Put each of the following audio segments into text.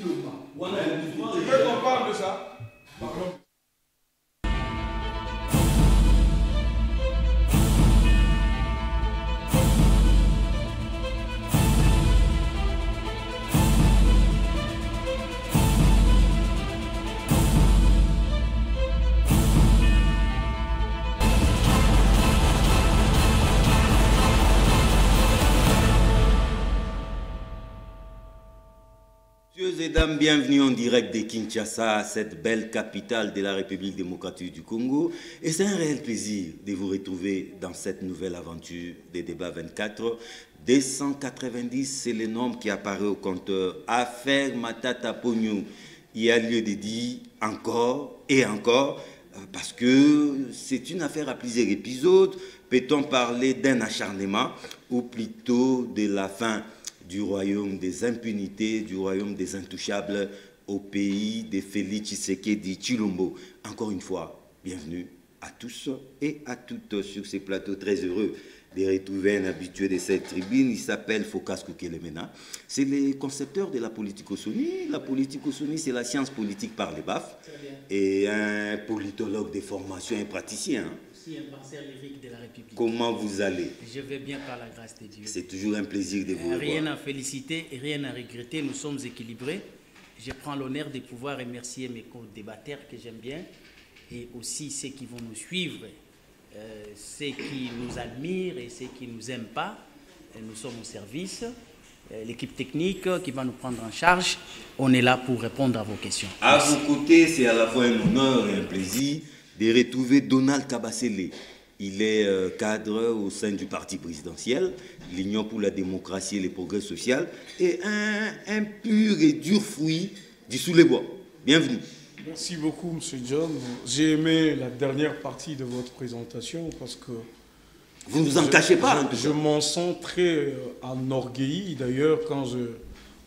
veux qu'on parle de ça? Pardon. Messieurs et dames, bienvenue en direct de Kinshasa, cette belle capitale de la République démocratique du Congo. Et c'est un réel plaisir de vous retrouver dans cette nouvelle aventure des débats 24. 290, c'est le nombre qui apparaît au compteur. Affaire Matata Pognou. Il y a lieu de dire encore et encore, parce que c'est une affaire à plusieurs épisodes. Peut-on parler d'un acharnement ou plutôt de la fin du royaume des impunités, du royaume des intouchables au pays de Félix Tshisekedi Tshilombo. Encore une fois, bienvenue à tous et à toutes sur ces plateaux très heureux de retrouver un habitué de cette tribune. Il s'appelle Phocas Kokelemena. C'est le concepteur de la politicosomie. La politicosomie, c'est la science politique par les baffes. Et un politologue de formation, un praticien. Impartial lyrique de la République. Comment vous allez? Je vais bien par la grâce de Dieu. C'est toujours un plaisir de vous revoir. Rien à féliciter et rien à regretter, nous sommes équilibrés. Je prends l'honneur de pouvoir remercier mes co-débatteurs que j'aime bien et aussi ceux qui vont nous suivre, ceux qui nous admirent et ceux qui ne nous aiment pas. Nous sommes au service. L'équipe technique qui va nous prendre en charge, on est là pour répondre à vos questions. À vos côtés, c'est à la fois un honneur et un plaisir de retrouver Donald Kabasele. Il est cadre au sein du parti présidentiel, l'Union pour la démocratie et le progrès social, et un pur et dur fruit du Sous-les-Bois. Bienvenue. Merci beaucoup, M. John. J'ai aimé la dernière partie de votre présentation parce que... Vous ne vous en cachez pas. Je m'en sens très enorgueilli, d'ailleurs, quand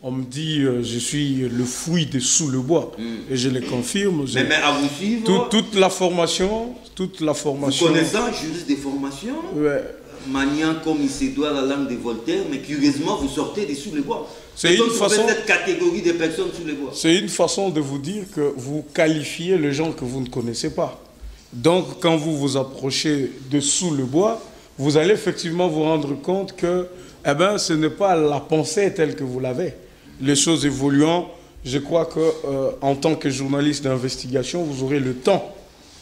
on me dit je suis le fruit de Sous-le-Bois, et je le confirme. Mais à vous suivre, toute la formation... Vous connaissant juste des formations, ouais. Maniant comme il se doit la langue de Voltaire, mais curieusement, vous sortez des Sous-les-Bois. C'est une façon... cette catégorie de personnes sous les bois. C'est une façon de vous dire que vous qualifiez les gens que vous ne connaissez pas. Donc, quand vous vous approchez de Sous-le-Bois, vous allez effectivement vous rendre compte que ce n'est pas la pensée telle que vous l'avez. Les choses évoluant, je crois qu'en tant que journaliste d'investigation, vous aurez le temps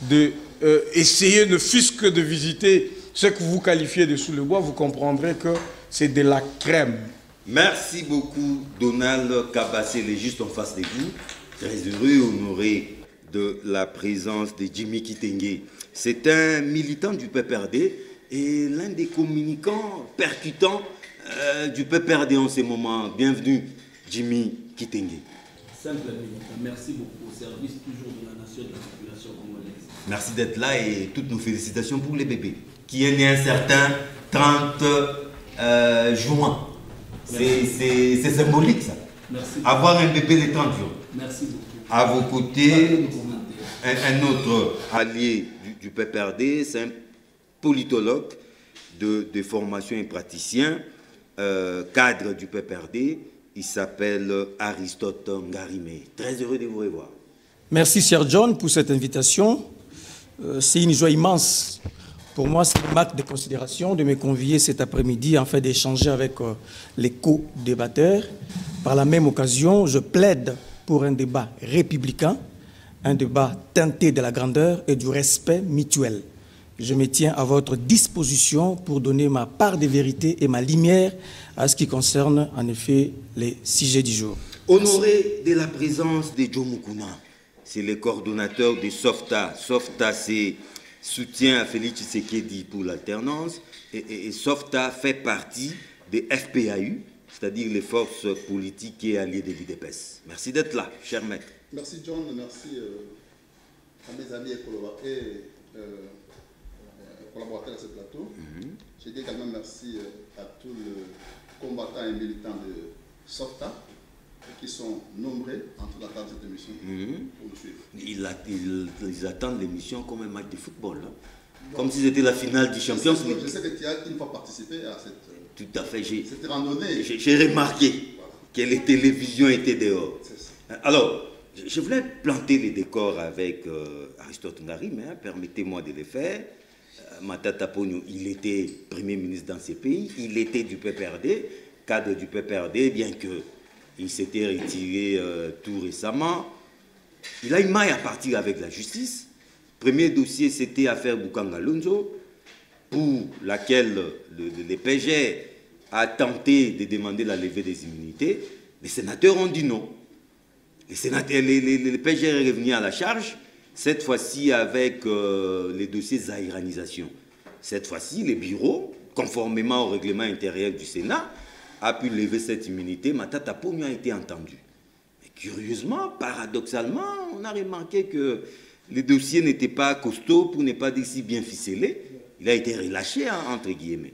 d'essayer, ne fût-ce que de visiter ce que vous qualifiez de Sous-le-Bois, vous comprendrez que c'est de la crème. Merci beaucoup, Donald Kabasele, juste en face de vous. Très heureux, honoré de la présence de Jimmy Kitenge. C'est un militant du PPRD et l'un des communicants percutants du PPRD en ce moment. Bienvenue, Jimmy Kitenge. Simple militant. Merci beaucoup au service toujours de la nation et de la population congolaise. Merci d'être là et toutes nos félicitations pour les bébés, qui est né un certain 30 juin. C'est symbolique ça. Merci. Avoir un bébé les 30 jours. Merci beaucoup. À vos côtés, un autre allié du PPRD, c'est un politologue de formation et praticien, cadre du PPRD. Il s'appelle Aristote Ngarimé. Très heureux de vous revoir. Merci, Sir John, pour cette invitation. C'est une joie immense. Pour moi, c'est une marque de considération de me convier cet après-midi afin d'échanger avec les co-débatteurs. Par la même occasion, je plaide pour un débat républicain, un débat teinté de la grandeur et du respect mutuel. Je me tiens à votre disposition pour donner ma part de vérité et ma lumière à ce qui concerne, en effet, les sujets du jour. Honoré de la présence de Joe Mukuna, c'est le coordonnateur de SOFTA. SOFTA, c'est soutien à Félix Tshisekedi pour l'alternance, et SOFTA fait partie des FPAU, c'est-à-dire les forces politiques et alliées de l'UDPS. Merci d'être là, cher maître. Merci John, merci à mes amis et collaborateurs à ce plateau. Je dis également merci à tous les combattants et militants de SOFTA qui sont nombreux en tout cas de cette émission pour nous suivre. Ils attendent l'émission comme un match de football, hein? Comme si c'était la finale du Champions League. Je sais que tu as une fois participé à cette... Tout à fait, cette randonnée. J'ai remarqué que les télévisions étaient dehors. Alors, je voulais planter les décors avec Aristote Ngari, mais permettez-moi de le faire. Matata Ponyo, il était Premier ministre dans ces pays, il était du PPRD, cadre du PPRD, bien qu'il s'était retiré tout récemment. Il a une maille à partir avec la justice. Premier dossier, c'était l'affaire Bukanga Lonzo, pour laquelle le PG a tenté de demander la levée des immunités. Les sénateurs ont dit non. Les PG est revenu à la charge, cette fois-ci avec les dossiers zaïranisation. Cette fois-ci, les bureaux, conformément au règlement intérieur du Sénat, a pu lever cette immunité. Matata Ponyo a été entendu. Mais curieusement, paradoxalement, on a remarqué que les dossiers n'étaient pas costauds, pour ne pas dire si bien ficelés. Il a été relâché, hein, entre guillemets.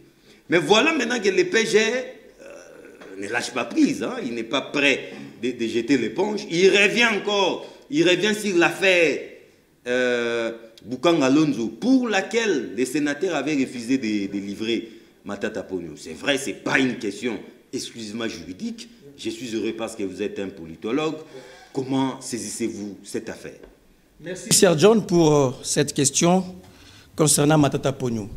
Mais voilà maintenant que le PG ne lâche pas prise. Hein. Il n'est pas prêt de jeter l'éponge. Il revient encore. Il revient sur l'affaire Bukanga Lonzo, pour laquelle les sénateurs avaient refusé de livrer Matata Ponyo. C'est vrai, ce n'est pas une question exclusivement juridique. Je suis heureux parce que vous êtes un politologue. Comment saisissez-vous cette affaire? Merci, Sir John, pour cette question concernant Matata Ponyo.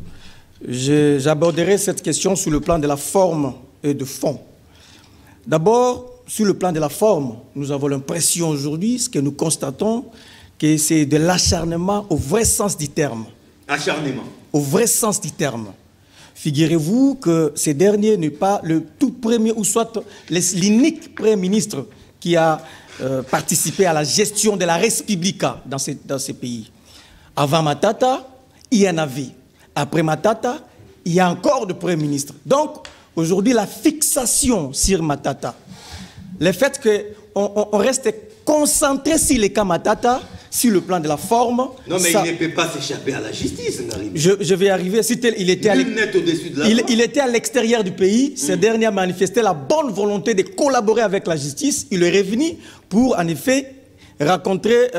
J'aborderai cette question sur le plan de la forme et de fond. D'abord, sur le plan de la forme, nous avons l'impression aujourd'hui, ce que nous constatons, que c'est de l'acharnement au vrai sens du terme. Acharnement. Au vrai sens du terme. Figurez-vous que ce dernier n'est pas le tout premier, ou soit l'unique Premier ministre qui a participé à la gestion de la Respublica dans ces pays. Avant Matata, il y en avait. Après Matata, il y a encore de Premier ministre. Donc, aujourd'hui, la fixation sur Matata, le fait qu'on reste concentré sur les cas Matata, sur le plan de la forme... Non, mais ça, il ne peut pas s'échapper à la justice, Ngari. Je vais arriver. Il était à l'extérieur du pays. Ce dernier a manifesté la bonne volonté de collaborer avec la justice. Il est revenu pour, en effet, rencontrer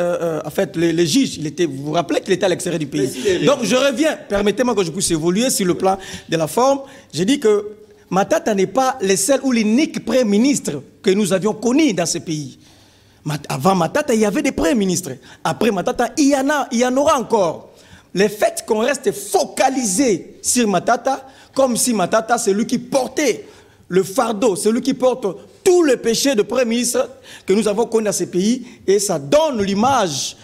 en fait, les juges. Vous vous rappelez qu'il était à l'extérieur du pays. Donc, je reviens. Permettez-moi que je puisse évoluer sur le plan de la forme. J'ai dit que Matata n'est pas le seul ou l'unique Premier ministre que nous avions connu dans ce pays. Avant Matata, il y avait des premiers ministres. Après Matata, il y en aura encore. Le fait qu'on reste focalisé sur Matata, comme si Matata, c'est lui qui portait le fardeau, c'est lui qui porte tout le péché de premier ministre que nous avons connu dans ces pays, et ça donne l'image,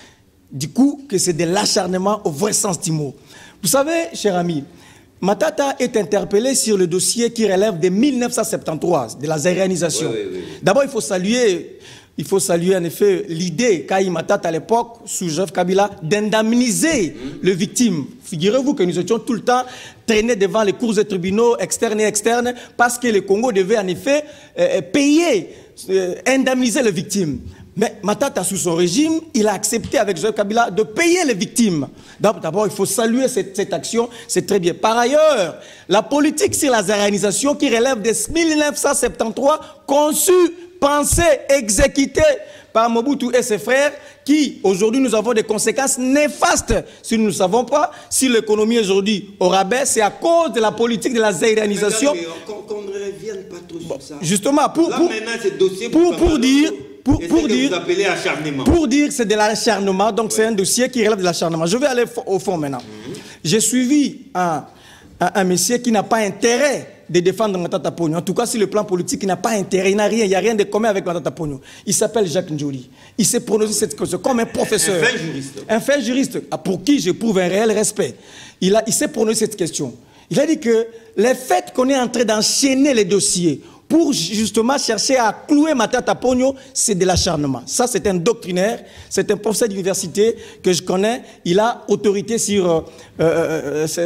du coup, que c'est de l'acharnement au vrai sens du mot. Vous savez, cher ami, Matata est interpellé sur le dossier qui relève de 1973, de la zaïranisation. Oui. D'abord, il faut saluer en effet l'idée qu'a eu Matata à l'époque, sous Joseph Kabila, d'indemniser les victimes. Figurez-vous que nous étions tout le temps traînés devant les cours et tribunaux externes et externes parce que le Congo devait en effet payer, indemniser les victimes. Mais Matata, sous son régime, il a accepté avec Joseph Kabila de payer les victimes. D'abord, il faut saluer cette action, c'est très bien. Par ailleurs, la politique sur la zaïranisation qui relève de 1973, conçue, pensée, exécutée par Mobutu et ses frères, qui aujourd'hui nous avons des conséquences néfastes. Si nous ne savons pas, si l'économie aujourd'hui au rabais, c'est à cause de la politique de la zaïranisation. Qu'on ne revienne pas trop sur ça. Justement, pour dire que c'est de l'acharnement, donc c'est un dossier qui relève de l'acharnement. Je vais aller au fond maintenant. J'ai suivi un monsieur qui n'a pas intérêt de défendre Matata Ponyo. En tout cas, sur le plan politique, il n'a pas intérêt, il n'a rien, il n'y a rien de commun avec Matata Ponyo. Il s'appelle Jacques Ndjouli. Il s'est prononcé cette question comme un professeur. Un fin juriste. Un fin juriste, pour qui j'éprouve un réel respect. Il s'est prononcé cette question. Il a dit que le fait qu'on est en train d'enchaîner les dossiers pour justement chercher à clouer Matata Ponyo, c'est de l'acharnement. Ça, c'est un doctrinaire, c'est un professeur d'université que je connais. Il a autorité sur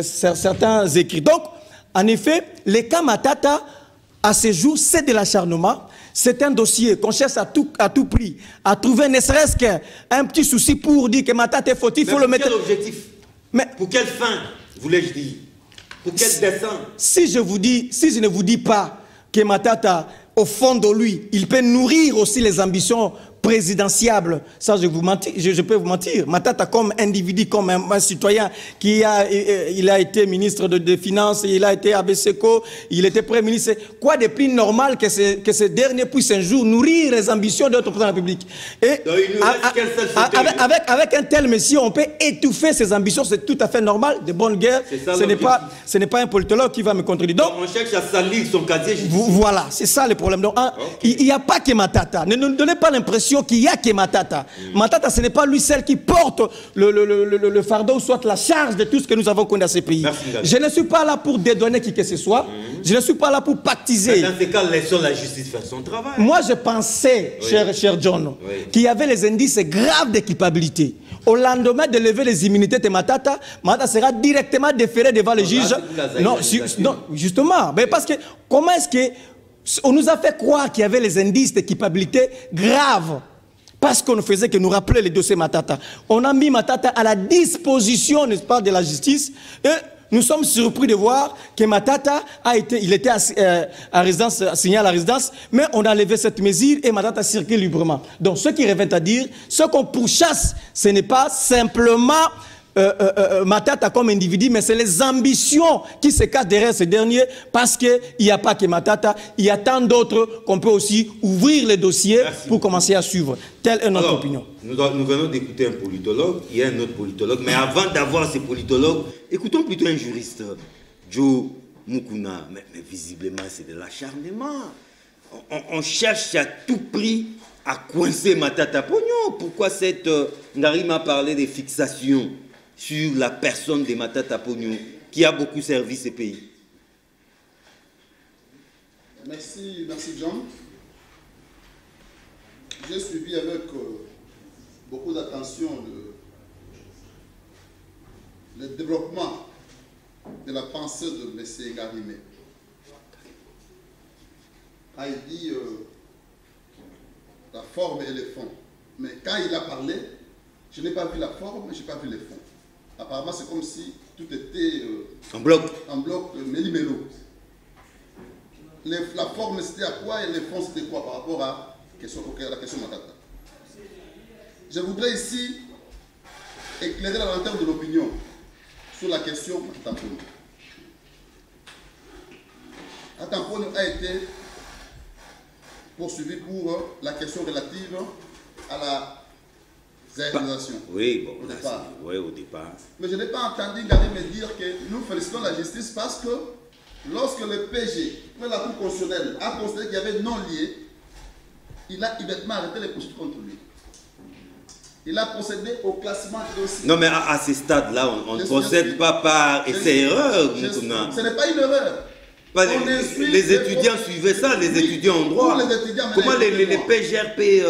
certains écrits. Donc, en effet, les cas Matata, à ce jour, c'est de l'acharnement. C'est un dossier qu'on cherche à tout prix, à trouver ne serait-ce qu'un petit souci pour dire que Matata est fautif. Il faut le mettre. Pour quel objectif? Mais pour quelle fin, voulais-je dire? Pour quel dessein? Si je ne vous dis pas que Matata, au fond de lui, il peut nourrir aussi les ambitions présidentiable. Ça, je peux vous mentir. Matata, comme individu, comme un citoyen il a été ministre des Finances, il a été ABCECO, il était Premier ministre. Quoi de plus normal que ce dernier puisse un jour nourrir les ambitions de notre président de la République. Et avec un tel monsieur, on peut étouffer ses ambitions. C'est tout à fait normal. De bonne guerre. Ce n'est pas un politologue qui va me contredire. Donc, on cherche à salir son casier judiciaire. Voilà, c'est ça le problème. Donc, il n'y a pas que Matata. Ne nous donnez pas l'impression qu'il n'y a que Matata. Matata, ce n'est pas lui seul qui porte le fardeau, soit la charge de tout ce que nous avons connu dans ces pays. Merci, je ne suis pas là pour dédonner qui que ce soit. Je ne suis pas là pour pactiser. Mais dans ces cas, laissons la justice faire son travail. Moi, je pensais, cher John, qu'il y avait les indices graves d'équipabilité. Au lendemain de lever les immunités de Matata, Matata sera directement déféré devant le juge. Non, justement. Mais parce que, comment est-ce que on nous a fait croire qu'il y avait les indices d'équipabilité graves? Parce qu'on ne faisait que nous rappeler les dossiers Matata. On a mis Matata à la disposition, n'est-ce pas, de la justice. Et nous sommes surpris de voir que Matata il était à résidence, assigné à la résidence, mais on a levé cette mesure et Matata circule librement. Donc ce qui revient à dire, ce qu'on pourchasse, ce n'est pas simplement Matata comme individu, mais c'est les ambitions qui se cachent derrière ce dernier, parce qu'il n'y a pas que Matata, il y a tant d'autres qu'on peut aussi ouvrir les dossiers pour commencer à suivre. Telle est notre opinion. Nous venons d'écouter un politologue, il y a un autre politologue, mais avant d'avoir ces politologues, écoutons plutôt un juriste, Joe Mukuna. Mais visiblement, c'est de l'acharnement. On cherche à tout prix à coincer Matata Pognon. Pourquoi Ngari m'a parlé des fixations sur la personne de Matata Pognon, qui a beaucoup servi ce pays? Merci John. J'ai suivi avec beaucoup d'attention le développement de la pensée de M. Ngarimé. Il dit la forme et le fond. Mais quand il a parlé, je n'ai pas vu la forme, je n'ai pas vu le fond. Apparemment, c'est comme si tout était en bloc. En bloc, méli-mélo. La forme, c'était à quoi et le fond, c'était quoi par rapport à la question Matata. Je voudrais ici éclairer la lanterne de l'opinion sur la question Matata Pognon. Matata Pognon a été poursuivi pour la question relative à la réalisation. Oui, bon, au départ. Mais je n'ai pas entendu Ngari me dire que nous félicitons la justice parce que lorsque le PG, la Cour constitutionnelle, a considéré qu'il y avait non-lié, il a immédiatement arrêté les poursuites contre lui. Il a procédé au classement des dossiers. Non, mais à ce stade-là, on ne procède pas par essai-erreur. Ce n'est pas une erreur. Les étudiants suivaient ça, les étudiants en droit. Comment les PGRP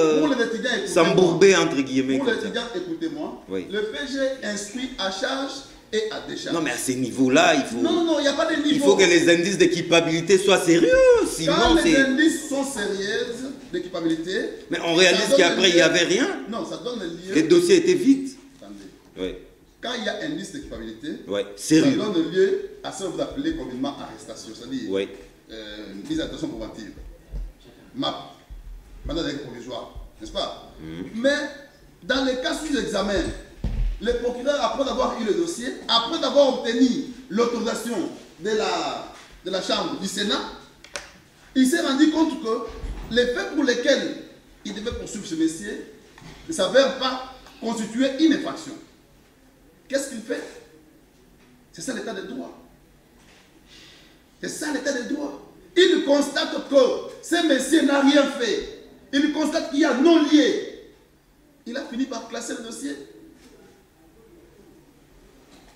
s'embourbaient entre guillemets? Pour les étudiants, écoutez-moi, le PG instruit à charge et à décharge. Non, mais à ces niveaux-là, il faut... Non, il n'y a pas de niveau. Il faut que les indices d'équipabilité soient sérieux. Sinon, quand les indices sont sérieux d'équipabilité... Mais on réalise qu'après, il n'y avait rien. Non, ça donne lieu... Les dossiers étaient vides. Attendez. Oui. Quand il y a indice d'équipabilité, ça donne lieu à ce que vous appelez communément arrestation, c'est-à-dire mise à détention préventive. MAP, mandat d'arrêt provisoire, n'est-ce pas? Mais dans les cas sous examen, le procureur, après avoir eu le dossier, après avoir obtenu l'autorisation de la Chambre du Sénat, il s'est rendu compte que les faits pour lesquels il devait poursuivre ce monsieur ne s'avèrent pas constituer une infraction. Qu'est-ce qu'il fait? C'est ça l'état de droit. C'est ça l'état de droit. Il constate que ce monsieur n'a rien fait. Il constate qu'il y a non-lié. Il a fini par classer le dossier.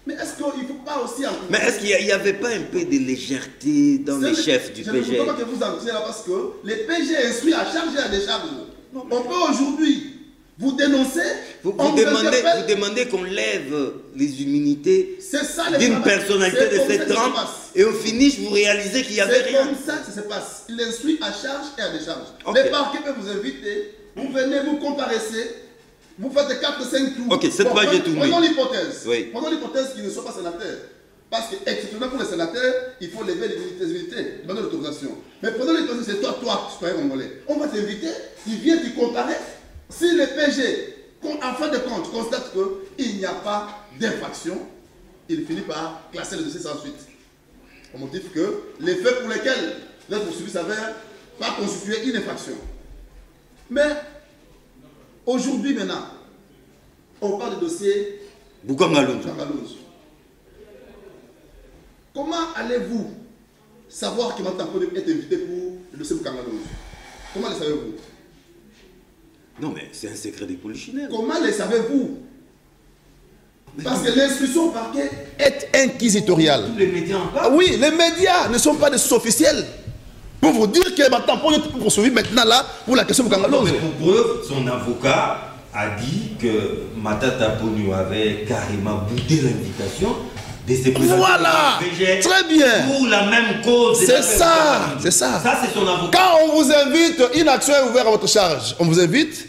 Mais est-ce qu'il ne faut pas aussi... Mais est-ce qu'il n'y avait pas un peu de légèreté dans les chefs du PG? Je ne veux pas que vous en là parce que les PG instruits à charge et à décharge. On peut aujourd'hui vous dénoncer, vous demandez qu'on lève les immunités d'une personnalité de cette trempe et au finish vous réalisez qu'il n'y avait rien. C'est comme ça que ça se passe. Il instruit à charge et à décharge. Le parquet peut vous inviter, vous venez, vous comparaissez, vous faites 4-5 tours. Ok, cette fois j'ai tourné. Prenons l'hypothèse. Prenons l'hypothèse qu'il ne soit pas sénateur. Parce que, exceptionnellement pour les sénateurs, il faut lever les immunités, demander l'autorisation. Mais prenons l'hypothèse, c'est toi, citoyen congolais. On va t'inviter, tu viens, tu comparais. Si le PG, en fin de compte, constate qu'il n'y a pas d'infraction, il finit par classer le dossier sans suite. Au motif que les faits pour lesquels l'être poursuivi s'avère pas constituer une infraction. Mais aujourd'hui maintenant, on parle du dossier Boukangalonzo. Comment allez-vous savoir que Matampone est invité pour le dossier Boukangalonzo? Comment le savez-vous? Non mais c'est un secret des polichinelles. Comment le savez-vous? Parce que l'instruction au parquet est inquisitoriale. Tous les médias en parlent. Oui, les médias ne sont pas des sources officielles. Pour vous dire que Matampone est poursuivi maintenant là pour la question Boukangalonzo. Pour preuve, son avocat a dit que Matata Ponu avait carrément boudé l'invitation de se présenter. Voilà, très bien. Pour la même cause. C'est ça, c'est ça. Ça, c'est son avocat. Quand on vous invite, une action est ouverte à votre charge. On vous invite,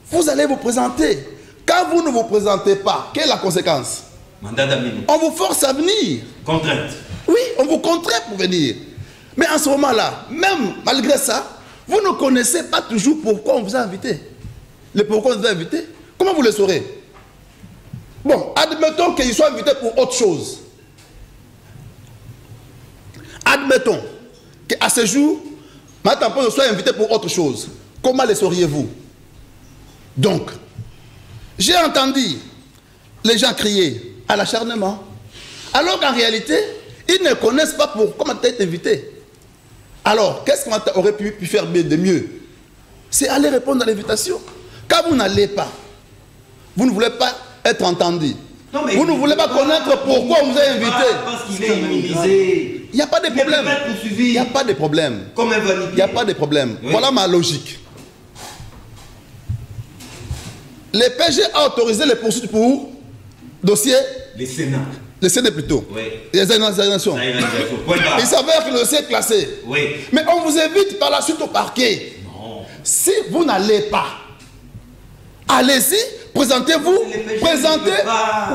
vous allez vous présenter. Quand vous ne vous présentez pas, quelle est la conséquence? Mandat d'amener. On vous force à venir. Contrainte. Oui, on vous contraint pour venir. Mais en ce moment-là, même malgré ça, vous ne connaissez pas toujours pourquoi on vous a invité. Le pourquoi on vous a invité, comment vous le saurez? Bon, admettons qu'il soit invité pour autre chose. Admettons qu'à ce jour, Matampone soit invité pour autre chose. Comment le sauriez-vous? Donc, j'ai entendu les gens crier à l'acharnement, alors qu'en réalité, ils ne connaissent pas pourquoi Mata est invité. Alors, qu'est-ce que Mata aurait pu faire de mieux? C'est aller répondre à l'invitation. Quand vous n'allez pas, vous ne voulez pas être entendu. Non, vous ne voulez pas connaître pourquoi on vous a invité. Parce qu'il est immunisé. Il n'y a pas de problème. Il n'y a pas de problème. Il n'y a pas de problème. Oui. Voilà ma logique. Le PG a autorisé les poursuites pour dossier. Le Sénat. Le Sénat plutôt. Oui. Les organisations. Il s'avère que le dossier est classé. Oui. Mais on vous invite par la suite au parquet. Non. Si vous n'allez pas, allez-y, présentez-vous. Présentez.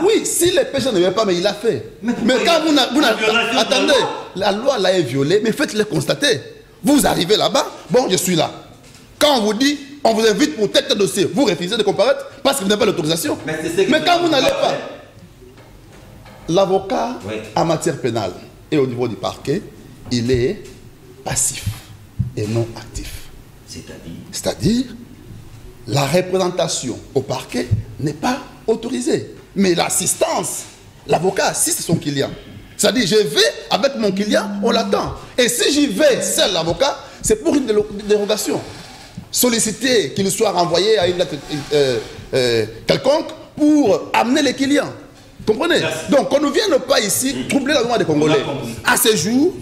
Oui, si le PG ne veut pas, mais il l'a fait. Mais quand vous n'avez. Attendez, la loi là est violée, mais faites-le constater. Vous arrivez là-bas, bon, je suis là. Quand on vous dit, on vous invite pour tel dossier, vous refusez de comparaître parce que vous n'avez pas l'autorisation. Mais quand vous n'allez pas, l'avocat en matière pénale et au niveau du parquet, il est passif et non actif. C'est-à-dire, la représentation au parquet n'est pas autorisée. Mais l'assistance, l'avocat assiste son client. C'est-à-dire, je vais avec mon client, on l'attend. Et si j'y vais seul l'avocat, c'est pour une dérogation. Solliciter qu'il soit renvoyé à une lettre quelconque pour amener les clients. Comprenez? Donc, qu'on ne vienne pas ici troubler la loi des Congolais. À ce jour,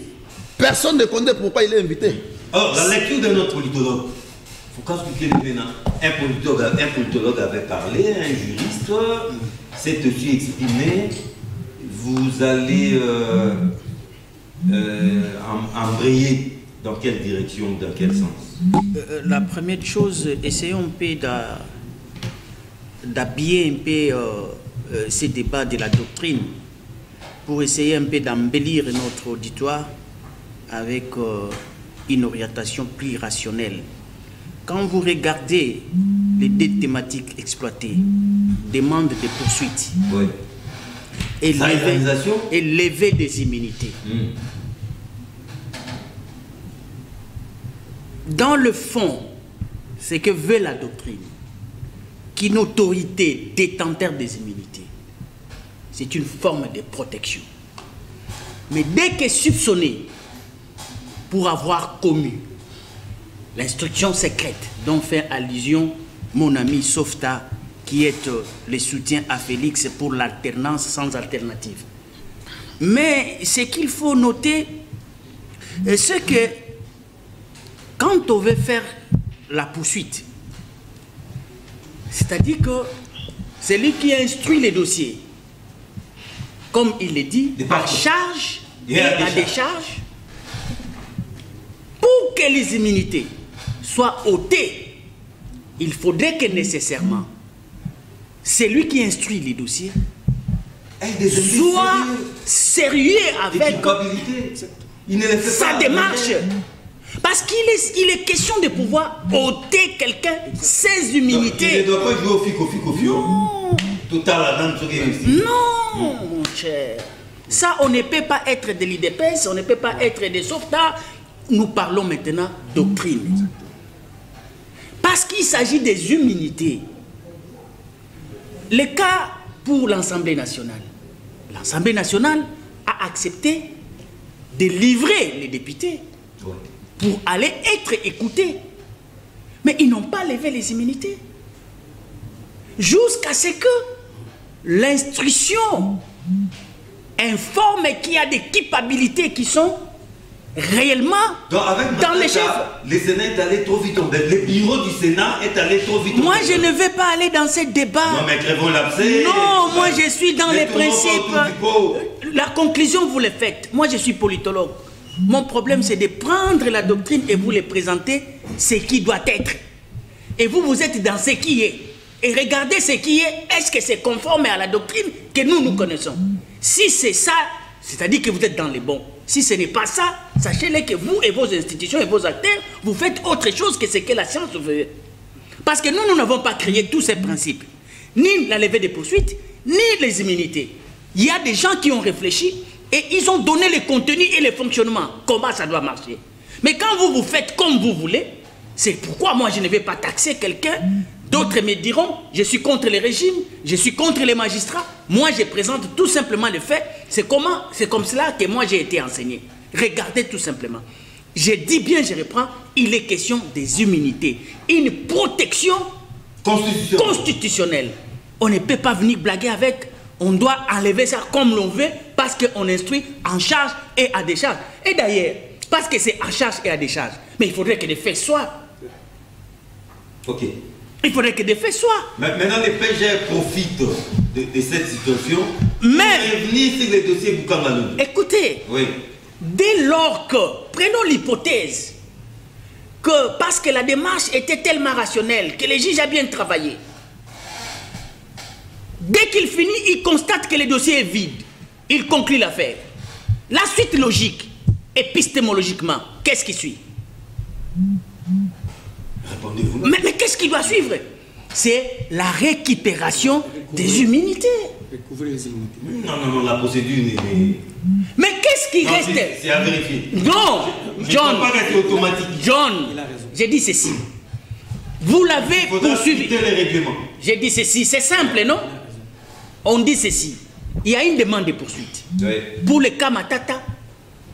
personne ne connaît pourquoi il est invité. Alors, la lecture de notre politologue, il faut qu'expliquer maintenant. Un politologue avait parlé, un juriste s'est aussi exprimé. Vous allez embrayer dans quelle direction, dans quel sens? La première chose, essayons un peu d'habiller un peu ces débats de la doctrine pour essayer un peu d'embellir notre auditoire avec une orientation plus rationnelle. Quand vous regardez les deux thématiques exploitées, demande de poursuite et lever des immunités. Dans le fond, ce que veut la doctrine, qu'une autorité détenteur des immunités, c'est une forme de protection. Mais dès qu'est soupçonné pour avoir commis l'instruction secrète dont fait allusion mon ami Softa, qui est le soutien à Félix pour l'alternance sans alternative. Mais ce qu'il faut noter, c'est que quand on veut faire la poursuite, c'est-à-dire que c'est lui qui instruit les dossiers, comme il le dit, à charge et à décharge, pour que les immunités soient ôtées, il faudrait que nécessairement c'est lui qui instruit les dossiers soit sérieux avec sa démarche. Parce qu'il est question de pouvoir ôter quelqu'un ses humilités. Il ne doit pas jouer au fico. Non. Total à dans Non, mon cher. Ça, on ne peut pas être de l'IDPS, on ne peut pas être des sauvetards. Nous parlons maintenant doctrine. Parce qu'il s'agit des humilités. Le cas pour l'Assemblée nationale. L'Assemblée nationale a accepté de livrer les députés pour aller être écoutés. Mais ils n'ont pas levé les immunités. Jusqu'à ce que l'instruction informe qu'il y a des culpabilités qui sont réellement donc avec dans les chefs. Le Sénat est allé trop vite. Le bureau du Sénat est allé trop vite. Moi, je ne vais pas aller dans ce débat. Non, mais crevons l'abcès. Non, moi, je suis dans les principes. La conclusion, vous le faites. Moi, je suis politologue. Mon problème, c'est de prendre la doctrine et vous les présenter ce qui doit être. Et vous, vous êtes dans ce qui est. Et regardez ce qui est. Est-ce que c'est conforme à la doctrine que nous connaissons? Si c'est ça, c'est-à-dire que vous êtes dans les bons. Si ce n'est pas ça, sachez-le que vous et vos institutions et vos acteurs, vous faites autre chose que ce que la science veut. Parce que nous n'avons pas créé tous ces principes. Ni la levée des poursuites, ni les immunités. Il y a des gens qui ont réfléchi et ils ont donné le contenu et le fonctionnement. Comment ça doit marcher. Mais quand vous faites comme vous voulez, c'est pourquoi moi je ne vais pas taxer quelqu'un. D'autres me diront, je suis contre les régimes, je suis contre les magistrats. Moi, je présente tout simplement le fait. C'est comme cela que moi j'ai été enseigné. Regardez tout simplement. Je dis bien, je reprends, il est question des immunités. Une protection constitutionnelle. On ne peut pas venir blaguer avec. On doit enlever ça comme l'on veut parce qu'on instruit en charge et à décharge. Et d'ailleurs, parce que c'est en charge et à décharge. Mais il faudrait que les faits soient. Ok. Il faudrait que des faits soient. Maintenant, les PGR profitent de cette situation. Mais pour revenir sur les dossiers Boukangalou. Écoutez, oui. Dès lors que, prenons l'hypothèse, que parce que la démarche était tellement rationnelle, que le juge a bien travaillé, dès qu'il finit, il constate que le dossier est vide. Il conclut l'affaire. La suite logique, épistémologiquement, qu'est-ce qui suit? Répondez-vous. Mais qu'est-ce qui doit suivre? C'est la récupération des immunités. Non, la procédure n'est... Mais qu'est-ce qui reste? C'est à vérifier. Non, John, pas rester automatique. John, j'ai dit ceci. Vous l'avez poursuivi. Les règlements. J'ai dit ceci, c'est simple, non? On dit ceci. Il y a une demande de poursuite. Oui. Pour le cas Matata,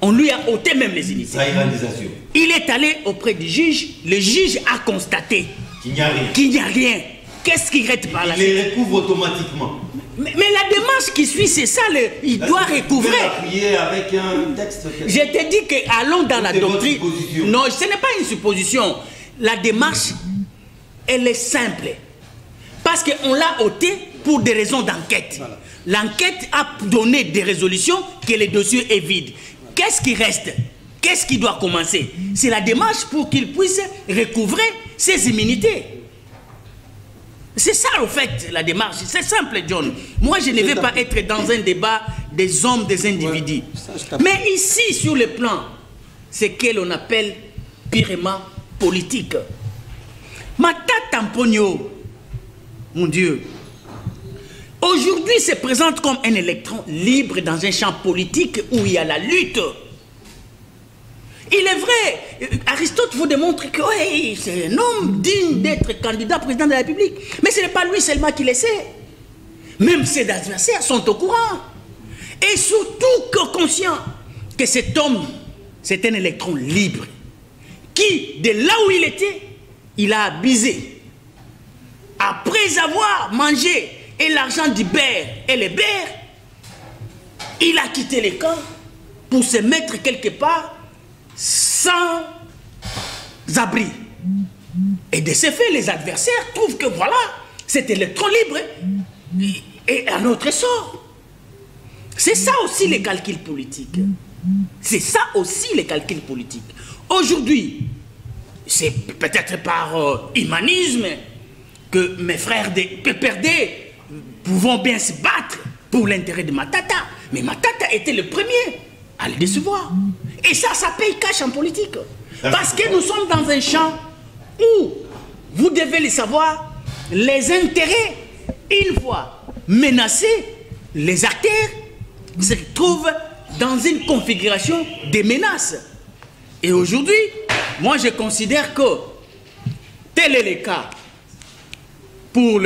on lui a ôté même les initiatives. Il est allé auprès du juge. Le juge a constaté qu'il n'y a rien. Qu'il n'y a rien. Qu'est-ce qui reste par là? Il les recouvre automatiquement. Mais la démarche qui suit, c'est ça. Il doit recouvrer. Avec un texte. Je te dis que allons dans la doctrine. Non, ce n'est pas une supposition. La démarche, elle est simple. Parce qu'on l'a ôté pour des raisons d'enquête. Voilà. L'enquête a donné des résolutions que le dossier est vide. Qu'est-ce qui reste? Qu'est-ce qui doit commencer? C'est la démarche pour qu'il puisse recouvrer ses immunités. C'est ça, au fait, la démarche. C'est simple, John. Moi, je ne vais pas être dans un débat des hommes, des individus. Ouais, mais ici, sur le plan, c'est ce que l'on appelle purement politique. Matata Mpogno, mon Dieu, aujourd'hui se présente comme un électron libre dans un champ politique où il y a la lutte. Il est vrai, Aristote vous démontre que oui, c'est un homme digne d'être candidat président de la République. Mais ce n'est pas lui seulement qui le sait. Même ses adversaires sont au courant. Et surtout conscient que cet homme, c'est un électron libre. Qui, de là où il était, il a abusé. Après avoir mangé et l'argent du beurre et les beurres, il a quitté le camp pour se mettre quelque part sans abri. Et de ce fait, les adversaires trouvent que voilà, cet électron libre est un autre sort. C'est ça aussi les calculs politiques. C'est ça aussi les calculs politiques. Aujourd'hui, c'est peut-être par humanisme que mes frères de PPRD pouvons bien se battre pour l'intérêt de Matata. Mais Matata était le premier à le décevoir. Et ça paye cash en politique. Parce que nous sommes dans un champ où, vous devez le savoir, les intérêts, une fois menacés, les acteurs se trouvent dans une configuration de menaces. Et aujourd'hui, moi je considère que tel est le cas pour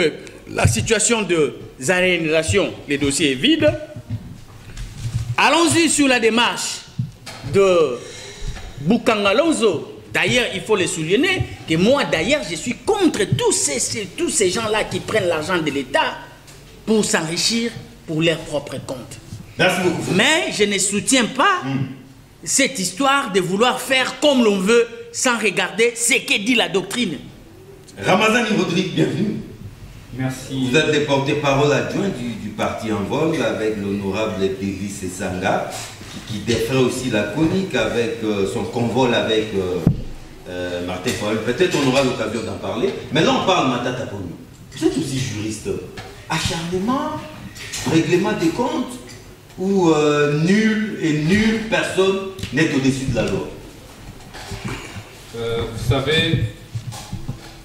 la situation de zarianisation, le dossier est vide. Allons-y sur la démarche de Boukangalonzo. D'ailleurs, il faut le souligner que moi, d'ailleurs, je suis contre tous ces gens-là qui prennent l'argent de l'État pour s'enrichir pour leur propre compte. Merci beaucoup. Mais je ne soutiens pas cette histoire de vouloir faire comme l'on veut sans regarder ce que dit la doctrine. Ramazani Rodrigue, bienvenue. Merci. Vous êtes le porte-parole adjoint du parti en vogue avec l'honorable Pévis Sessanga qui défrait aussi la chronique avec son convol avec Martin Fayol. Peut-être on aura l'occasion d'en parler. Mais là on parle Matata Ponyo. Vous êtes aussi juriste. Acharnement, règlement des comptes où nulle personne n'est au-dessus de la loi. Vous savez,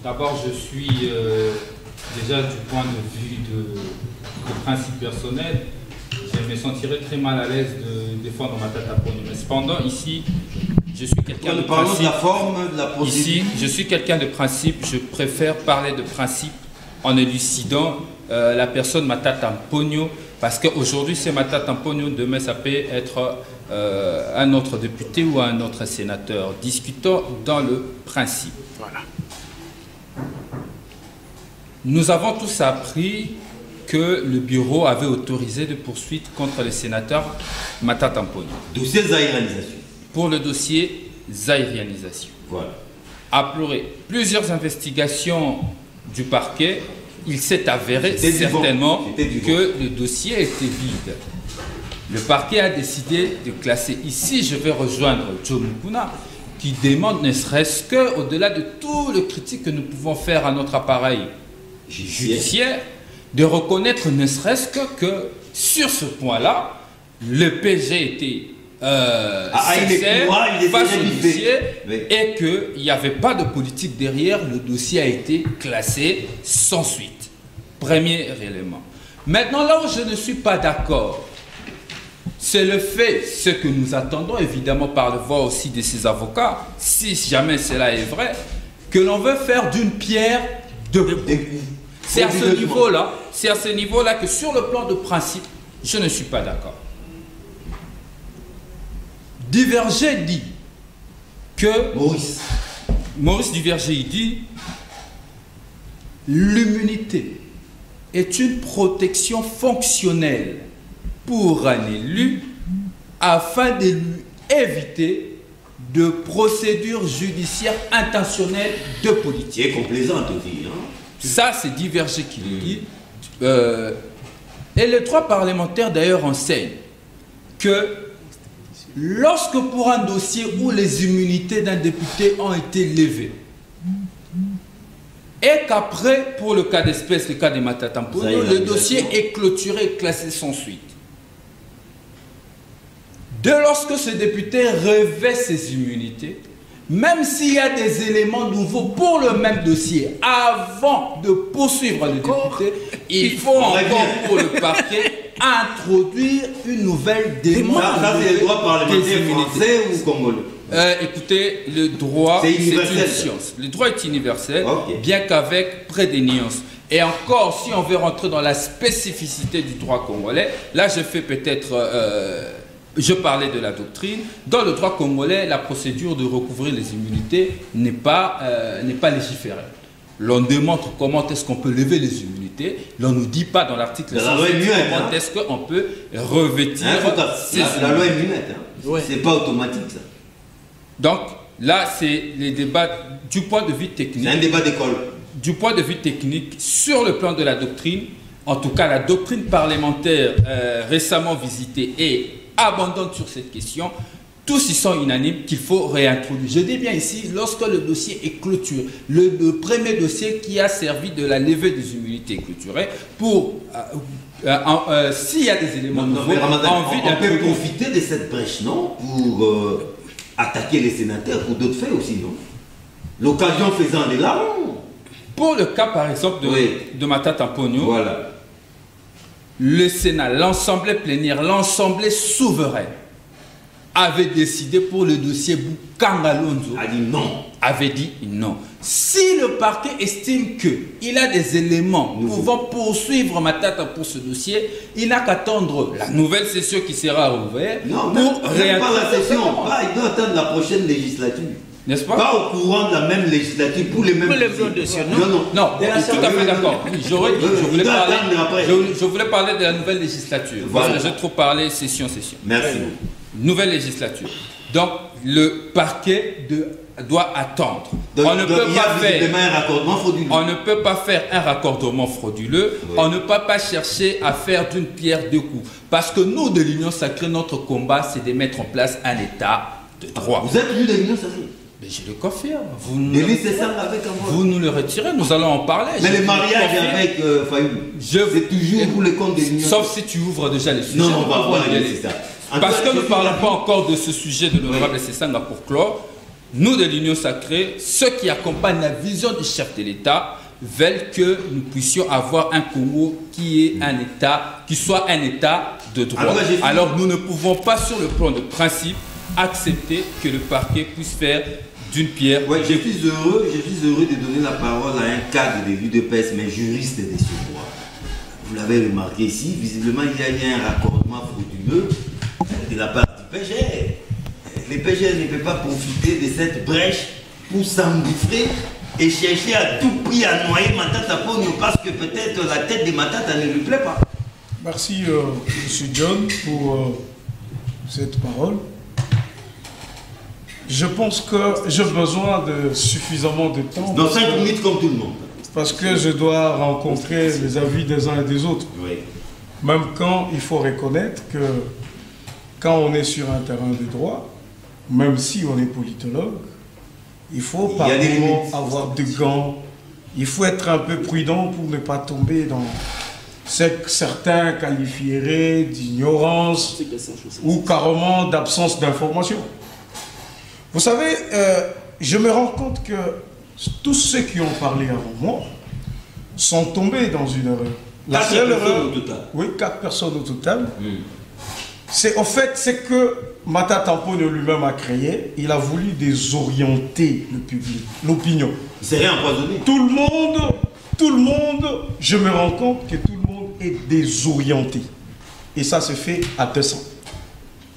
d'abord je suis déjà du point de vue de principe personnel, je me sentirais très mal à l'aise de défendre Matata Ponyo. Mais cependant, ici, je suis quelqu'un de principe. De la forme, de la procédure. Ici, je suis quelqu'un de principe. Je préfère parler de principe en élucidant la personne Matata Ponyo, parce qu'aujourd'hui, c'est Matata Ponyo, demain, ça peut être un autre député ou un autre sénateur. Discutons dans le principe. Voilà. Nous avons tous appris que le bureau avait autorisé des poursuites contre le sénateur Matata Ponyo. Dossier zaïrianisation. Pour le dossier zaïrianisation. Voilà. Après plusieurs investigations du parquet, il s'est avéré certainement que le dossier était vide. Le parquet a décidé de classer. Ici, je vais rejoindre Joe Mukuna, qui demande, ne serait-ce qu'au-delà de tout le critique que nous pouvons faire à notre appareil judiciaire, de reconnaître ne serait-ce que sur ce point-là, le PG était sincère face au dossier et qu'il n'y avait pas de politique derrière, le dossier a été classé sans suite. Premier élément. Maintenant, là où je ne suis pas d'accord, c'est le fait, ce que nous attendons évidemment par le voie aussi de ces avocats, si jamais cela est vrai, que l'on veut faire d'une pierre deux coups. C'est à ce niveau-là que sur le plan de principe, je ne suis pas d'accord. Duverger dit que... Maurice Duverger, il dit l'immunité est une protection fonctionnelle pour un élu afin de lui éviter de procédures judiciaires intentionnelles de politique. C'est complaisant de dire. Hein? Ça, c'est Duverger qui le dit. Et les trois parlementaires d'ailleurs enseignent que lorsque pour un dossier où les immunités d'un député ont été levées, et qu'après, pour le cas d'espèce, le cas de Matata Ponyo, le dossier est clôturé et classé sans suite. Dès lorsque ce député revêt ses immunités, même s'il y a des éléments nouveaux pour le même dossier, avant de poursuivre le député, il faut encore pour le parquet introduire une nouvelle demande. Ça, c'est le droit parlementaire français ou congolais? Écoutez, le droit, c'est une universel. science. Le droit est universel, Okay. bien qu'avec près des nuances. Et encore, si on veut rentrer dans la spécificité du droit congolais, là je fais peut-être... je parlais de la doctrine. Dans le droit congolais, la procédure de recouvrir les immunités n'est pas légiférée. L'on démontre comment est-ce qu'on peut lever les immunités. L'on ne nous dit pas dans l'article 107 comment est-ce qu'on peut revêtir ces immunités. La loi est muette. Hein. Ouais. C'est pas automatique ça. Donc là, c'est les débats du point de vue technique. C'est un débat d'école. Du point de vue technique, sur le plan de la doctrine, en tout cas la doctrine parlementaire récemment visitée est abondante sur cette question. Tous y sont unanimes qu'il faut réintroduire. Je dis bien ici, lorsque le dossier est clôturé, le premier dossier qui a servi de la levée des immunités clôturées, pour s'il y a des éléments nouveaux, on peut profiter de cette brèche, non, pour attaquer les sénateurs pour d'autres faits aussi, non? L'occasion faisant des larmes. Pour le cas, par exemple, de Matata Ponyo, voilà. Le Sénat, l'Assemblée plénière, l'Assemblée souveraine avait décidé pour le dossier Boukanga Lonzo. Avait dit non. Si le parquet estime qu'il a des éléments pouvant poursuivre Matata pour ce dossier, il n'a qu'attendre la nouvelle session qui sera ouverte pour réagir. Pas la session, il doit attendre la prochaine législature. N'est-ce pas? Pas au courant de la même législature pour les mêmes dossiers. Non, tout à fait d'accord. Je voulais parler de la nouvelle législature. Voilà. Parce que j'ai trop parlé session. Merci. Nouvelle législature. Donc, le parquet doit attendre. On ne peut pas faire un raccordement frauduleux. Oui. On ne peut pas chercher à faire d'une pierre deux coups. Parce que nous, de l'Union Sacrée, notre combat, c'est de mettre en place un état de droit. Vous êtes venu de l'Union Sacrée? Mais je le confirme. Vous nous le retirez, nous allons en parler. Mais les mariages avec Fayoum, c'est toujours pour les comptes de l'Union. Sauf si tu ouvres déjà les sujets. Non, on va voir ça. Parce que nous ne parlons pas encore de ce sujet de l'honorable Sessanga pour clore. Nous de l'Union Sacrée, ceux qui accompagnent la vision du chef de l'État, veulent que nous puissions avoir un Congo qui soit un État de droit. Alors nous ne pouvons pas, sur le plan de principe, accepter que le parquet puisse faire d'une pierre. Oui, je suis heureux de donner la parole à un cadre de l'UDPS, mais juriste de ce droit. Vous l'avez remarqué ici, visiblement il y a eu un raccordement frauduleux de la part du PGR. Les PGR ne peuvent pas profiter de cette brèche pour s'engouffrer et chercher à tout prix à noyer Matata Ponyo parce que peut-être la tête de Matata ne lui plaît pas. Merci M. John pour cette parole. Je pense que j'ai besoin de suffisamment de temps. Dans 5 minutes comme tout le monde. Parce que je dois rencontrer les avis des uns et des autres. Oui. Même quand il faut reconnaître que quand on est sur un terrain de droit, même si on est politologue, il faut par moments avoir des gants. Il faut être un peu prudent pour ne pas tomber dans ce que certains qualifieraient d'ignorance ou carrément d'absence d'information. Vous savez, je me rends compte que tous ceux qui ont parlé avant moi sont tombés dans une erreur. La seule erreur au total. Oui, 4 personnes au total. C'est que Matata Ponyo lui-même a créé, il a voulu désorienter le public, l'opinion. Il s'est réempoisonné. Tout le monde, je me rends compte que tout le monde est désorienté. Et ça se fait à 200.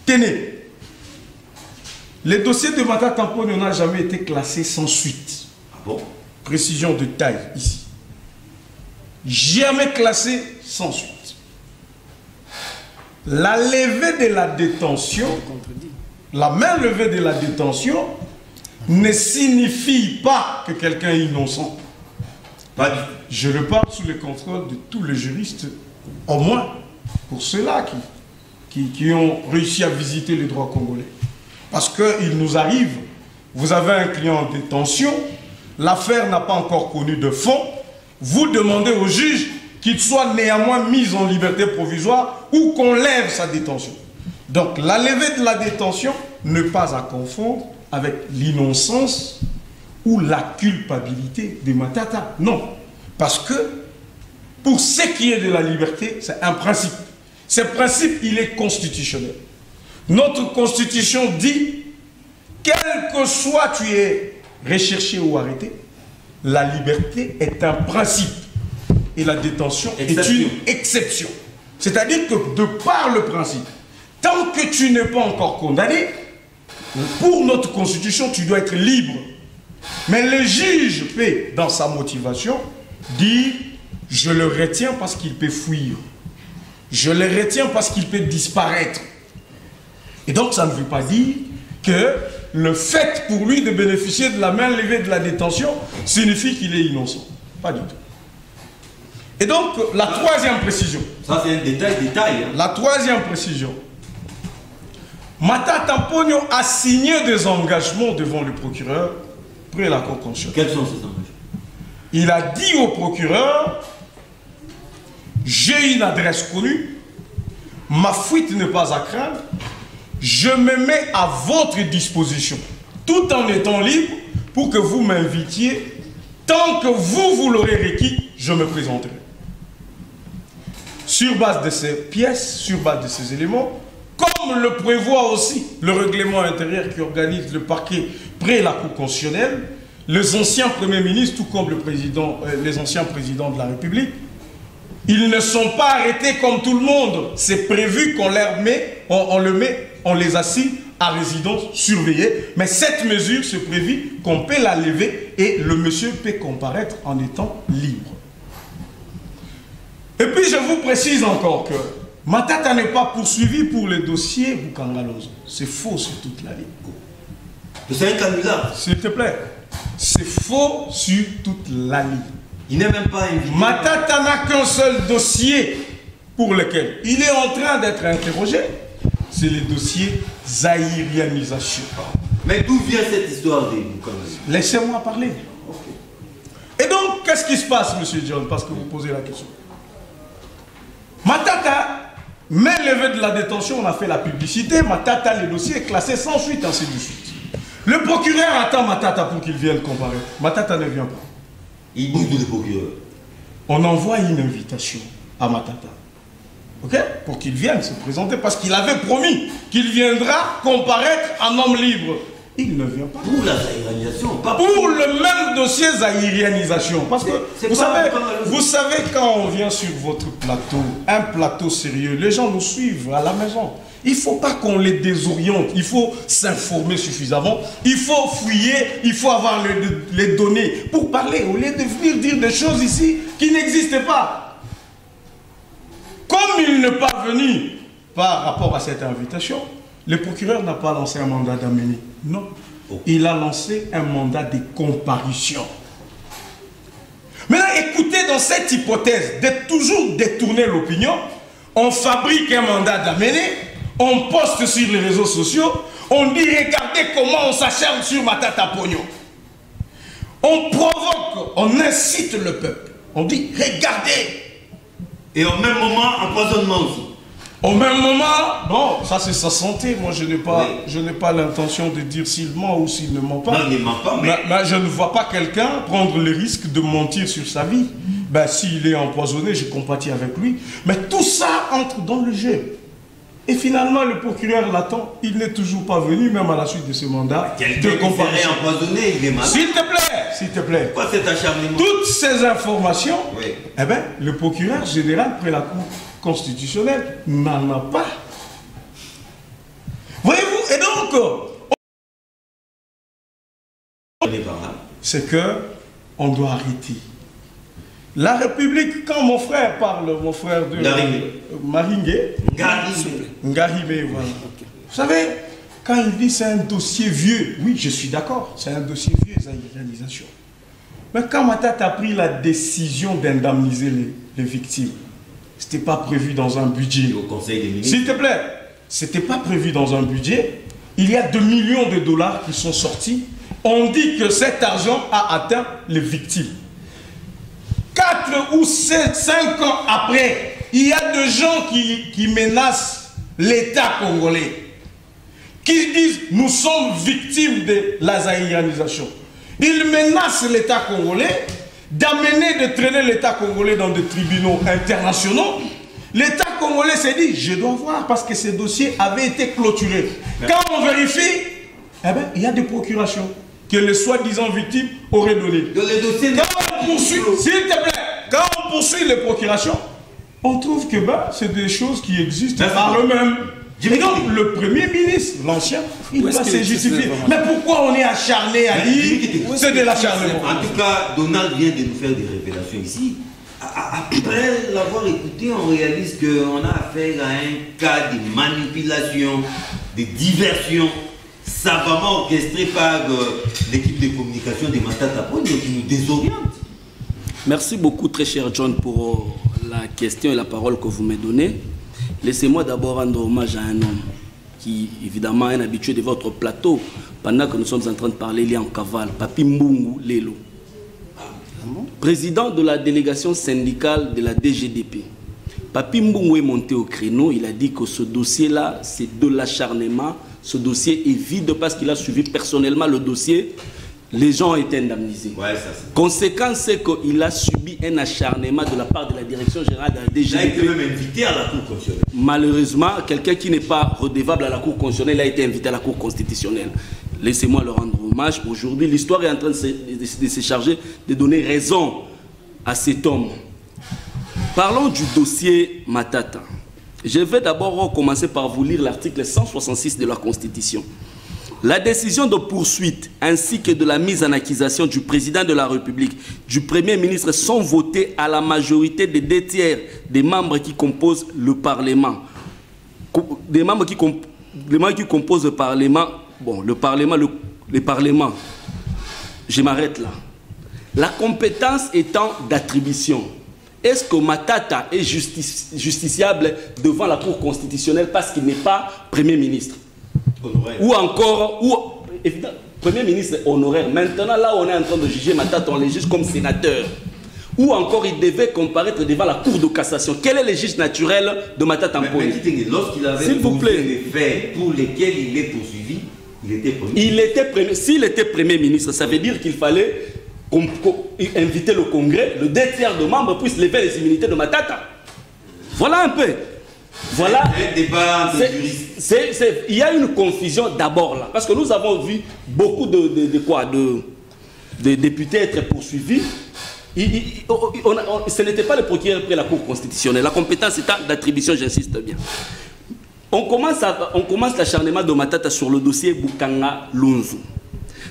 Tenez. Les dossiers de Matata Ponyo n'ont jamais été classés sans suite. Ah bon? Précision de taille ici. Jamais classé sans suite. La levée de la détention, la main levée de la détention ne signifie pas que quelqu'un est innocent. Pas du tout. Je le parle sous le contrôle de tous les juristes, au moins pour ceux-là qui ont réussi à visiter les droits congolais. Parce qu'il nous arrive, vous avez un client en détention, l'affaire n'a pas encore connu de fond, vous demandez au juge qu'il soit néanmoins mis en liberté provisoire ou qu'on lève sa détention. Donc la levée de la détention n'est pas à confondre avec l'innocence ou la culpabilité de Matata. Non. Parce que pour ce qui est de la liberté, c'est un principe. Ce principe, il est constitutionnel. Notre constitution dit, quel que soit tu es recherché ou arrêté, la liberté est un principe et la détention est une exception. C'est-à-dire que de par le principe, tant que tu n'es pas encore condamné, pour notre constitution, tu dois être libre. Mais le juge peut, dans sa motivation, dire, je le retiens parce qu'il peut fuir. Je le retiens parce qu'il peut disparaître. Et donc, ça ne veut pas dire que le fait pour lui de bénéficier de la main levée de la détention signifie qu'il est innocent. Pas du tout. Et donc, la troisième précision. Ça, c'est un détail. Hein. La troisième précision. Matata Ponyo a signé des engagements devant le procureur près la Cour constitutionnelle. Quels sont ces engagements? Il a dit au procureur, j'ai une adresse connue, ma fuite n'est pas à craindre, je me mets à votre disposition, tout en étant libre, pour que vous m'invitiez. Tant que vous l'aurez requis, je me présenterai. Sur base de ces pièces, sur base de ces éléments, comme le prévoit aussi le règlement intérieur qui organise le parquet près la Cour constitutionnelle, les anciens premiers ministres, tout comme les anciens présidents de la République, ils ne sont pas arrêtés comme tout le monde. C'est prévu qu'on on les assigne à résidence surveillée. Mais cette mesure, c'est prévu qu'on peut la lever et le monsieur peut comparaître en étant libre. Et puis je vous précise encore que Matata n'est pas poursuivi pour le dossier Bukangalozo. C'est faux sur toute la ligne. C'est un candidat. S'il te plaît. C'est faux sur toute la ligne. Il n'est même pas invité. Matata n'a qu'un seul dossier pour lequel il est en train d'être interrogé. C'est le dossier zaïrianisation. Mais d'où vient cette histoire des Bukangalozo? Laissez-moi parler. Et donc, qu'est-ce qui se passe, monsieur John, parce que vous posez la question? Matata, main levée de la détention, on a fait la publicité. Matata, le dossier est classé sans suite, ainsi de suite. Le procureur attend Matata pour qu'il vienne comparaître. Matata ne vient pas. Il bouge le procureur. On envoie une invitation à Matata. Ok? Pour qu'il vienne se présenter, parce qu'il avait promis qu'il viendra comparaître en homme libre. Il ne vient pas. Pour la zaïrianisation, pas pour le même dossier zaïrianisation. Parce que vous savez, quand on vient sur votre plateau, un plateau sérieux, les gens nous suivent à la maison. Il ne faut pas qu'on les désoriente. Il faut s'informer suffisamment. Il faut fouiller. Il faut avoir les données pour parler. Au lieu de venir dire des choses ici qui n'existent pas. Comme il n'est pas venu par rapport à cette invitation, le procureur n'a pas lancé un mandat d'amener. Non. Il a lancé un mandat de comparution. Maintenant, écoutez, dans cette hypothèse de toujours détourner l'opinion, on fabrique un mandat d'amener, on poste sur les réseaux sociaux, on dit regardez comment on s'acharne sur Matata Pognon. On provoque, on incite le peuple. On dit regardez. Et au même moment, empoisonnement aussi. Au même moment, bon, ça c'est sa santé. Moi, je n'ai pas l'intention de dire s'il ment ou s'il ne ment pas. Non, il ne ment pas, mais je ne vois pas quelqu'un prendre le risque de mentir sur sa vie. Ben, s'il est empoisonné, je compatis avec lui. Mais tout ça entre dans le jeu. Et finalement, le procureur l'attend. Il n'est toujours pas venu, même à la suite de ce mandat. De comparution. Empoisonné, il est malade. S'il te plaît. Pourquoi cet acharnement? Toutes ces informations, oui. Eh ben, le procureur général près la Cour constitutionnelle n'en a pas. Voyez-vous? Et donc, c'est que on doit arrêter. La République, quand mon frère parle, mon frère de Maringué, Ngarimé, voilà. Vous savez, quand il dit c'est un dossier vieux, oui, je suis d'accord, c'est un dossier vieux, zaïrianisation. Mais quand Matata a pris la décision d'indemniser les victimes, ce n'était pas prévu dans un budget. Au Conseil des ministres. S'il te plaît, ce n'était pas prévu dans un budget. Il y a 2 millions de dollars qui sont sortis. On dit que cet argent a atteint les victimes. 4 ou 5 ans après, il y a des gens qui menacent l'État congolais, qui disent nous sommes victimes de la zaïrianisation. Ils menacent l'État congolais d'amener, de traîner l'État congolais dans des tribunaux internationaux. L'État congolais s'est dit je dois voir parce que ces dossiers avaient été clôturés. Quand on vérifie, eh ben, il y a des procurations que les soi-disant victimes auraient données. Quand on poursuit, s'il te plaît, quand on poursuit les procurations, on trouve que c'est des choses qui existent par eux-mêmes. Et donc, le Premier ministre, l'ancien, il doit se justifier. Mais pourquoi on est acharné à dire c'est de l'acharnement? En tout cas, Donald vient de nous faire des révélations ici. Après l'avoir écouté, on réalise qu'on a affaire à un cas de manipulation, de diversion, savamment orchestré par l'équipe de communication de Matata Pognon qui nous désoriente. Merci beaucoup, très cher John, pour la question et la parole que vous me donnez. Laissez-moi d'abord rendre hommage à un homme qui, évidemment, est un habitué de votre plateau. Pendant que nous sommes en train de parler, il est en cavale. Papi Mbungu Lelo, président de la délégation syndicale de la DGDP. Papi Mbungo est monté au créneau, il a dit que ce dossier-là, c'est de l'acharnement. Ce dossier est vide parce qu'il a suivi personnellement le dossier. Les gens ont été indemnisés. Ouais, conséquence, c'est qu'il a subi un acharnement de la part de la direction générale de la DGP. Il a été même invité à la Cour constitutionnelle. Malheureusement, quelqu'un qui n'est pas redevable à la Cour constitutionnelle a été invité à la Cour constitutionnelle. Laissez-moi leur rendre hommage. Aujourd'hui, l'histoire est en train de se charger de donner raison à cet homme. Parlons du dossier Matata. Je vais d'abord commencer par vous lire l'article 166 de la Constitution. La décision de poursuite ainsi que de la mise en accusation du président de la République, du Premier ministre sont votées à la majorité des 2 tiers des membres qui composent le Parlement. Des membres qui composent le Parlement. Bon, le Parlement, le Parlement. Je m'arrête là. La compétence étant d'attribution. Est-ce que Matata est justiciable devant la Cour constitutionnelle parce qu'il n'est pas Premier ministre? Honoraire. Ou encore, évidemment, Premier ministre honoraire. Maintenant, là, on est en train de juger Matata, on le juge comme sénateur. Ou encore, il devait comparaître devant la Cour de cassation. Quel est le juge naturel de Matata Mponi? Lorsqu'il avait les faits pour lesquels il est poursuivi, il était Premier. S'il était Premier ministre, ça veut dire qu'il fallait inviter le Congrès, le 2 tiers de membres puissent lever les immunités de Matata. Voilà un peu. Voilà. Il y a une confusion d'abord là. Parce que nous avons vu beaucoup de députés être poursuivis. Ce n'était pas le procureur près la Cour constitutionnelle. La compétence étant d'attribution, j'insiste bien. On commence l'acharnement de Matata sur le dossier Bukanga Lonzo.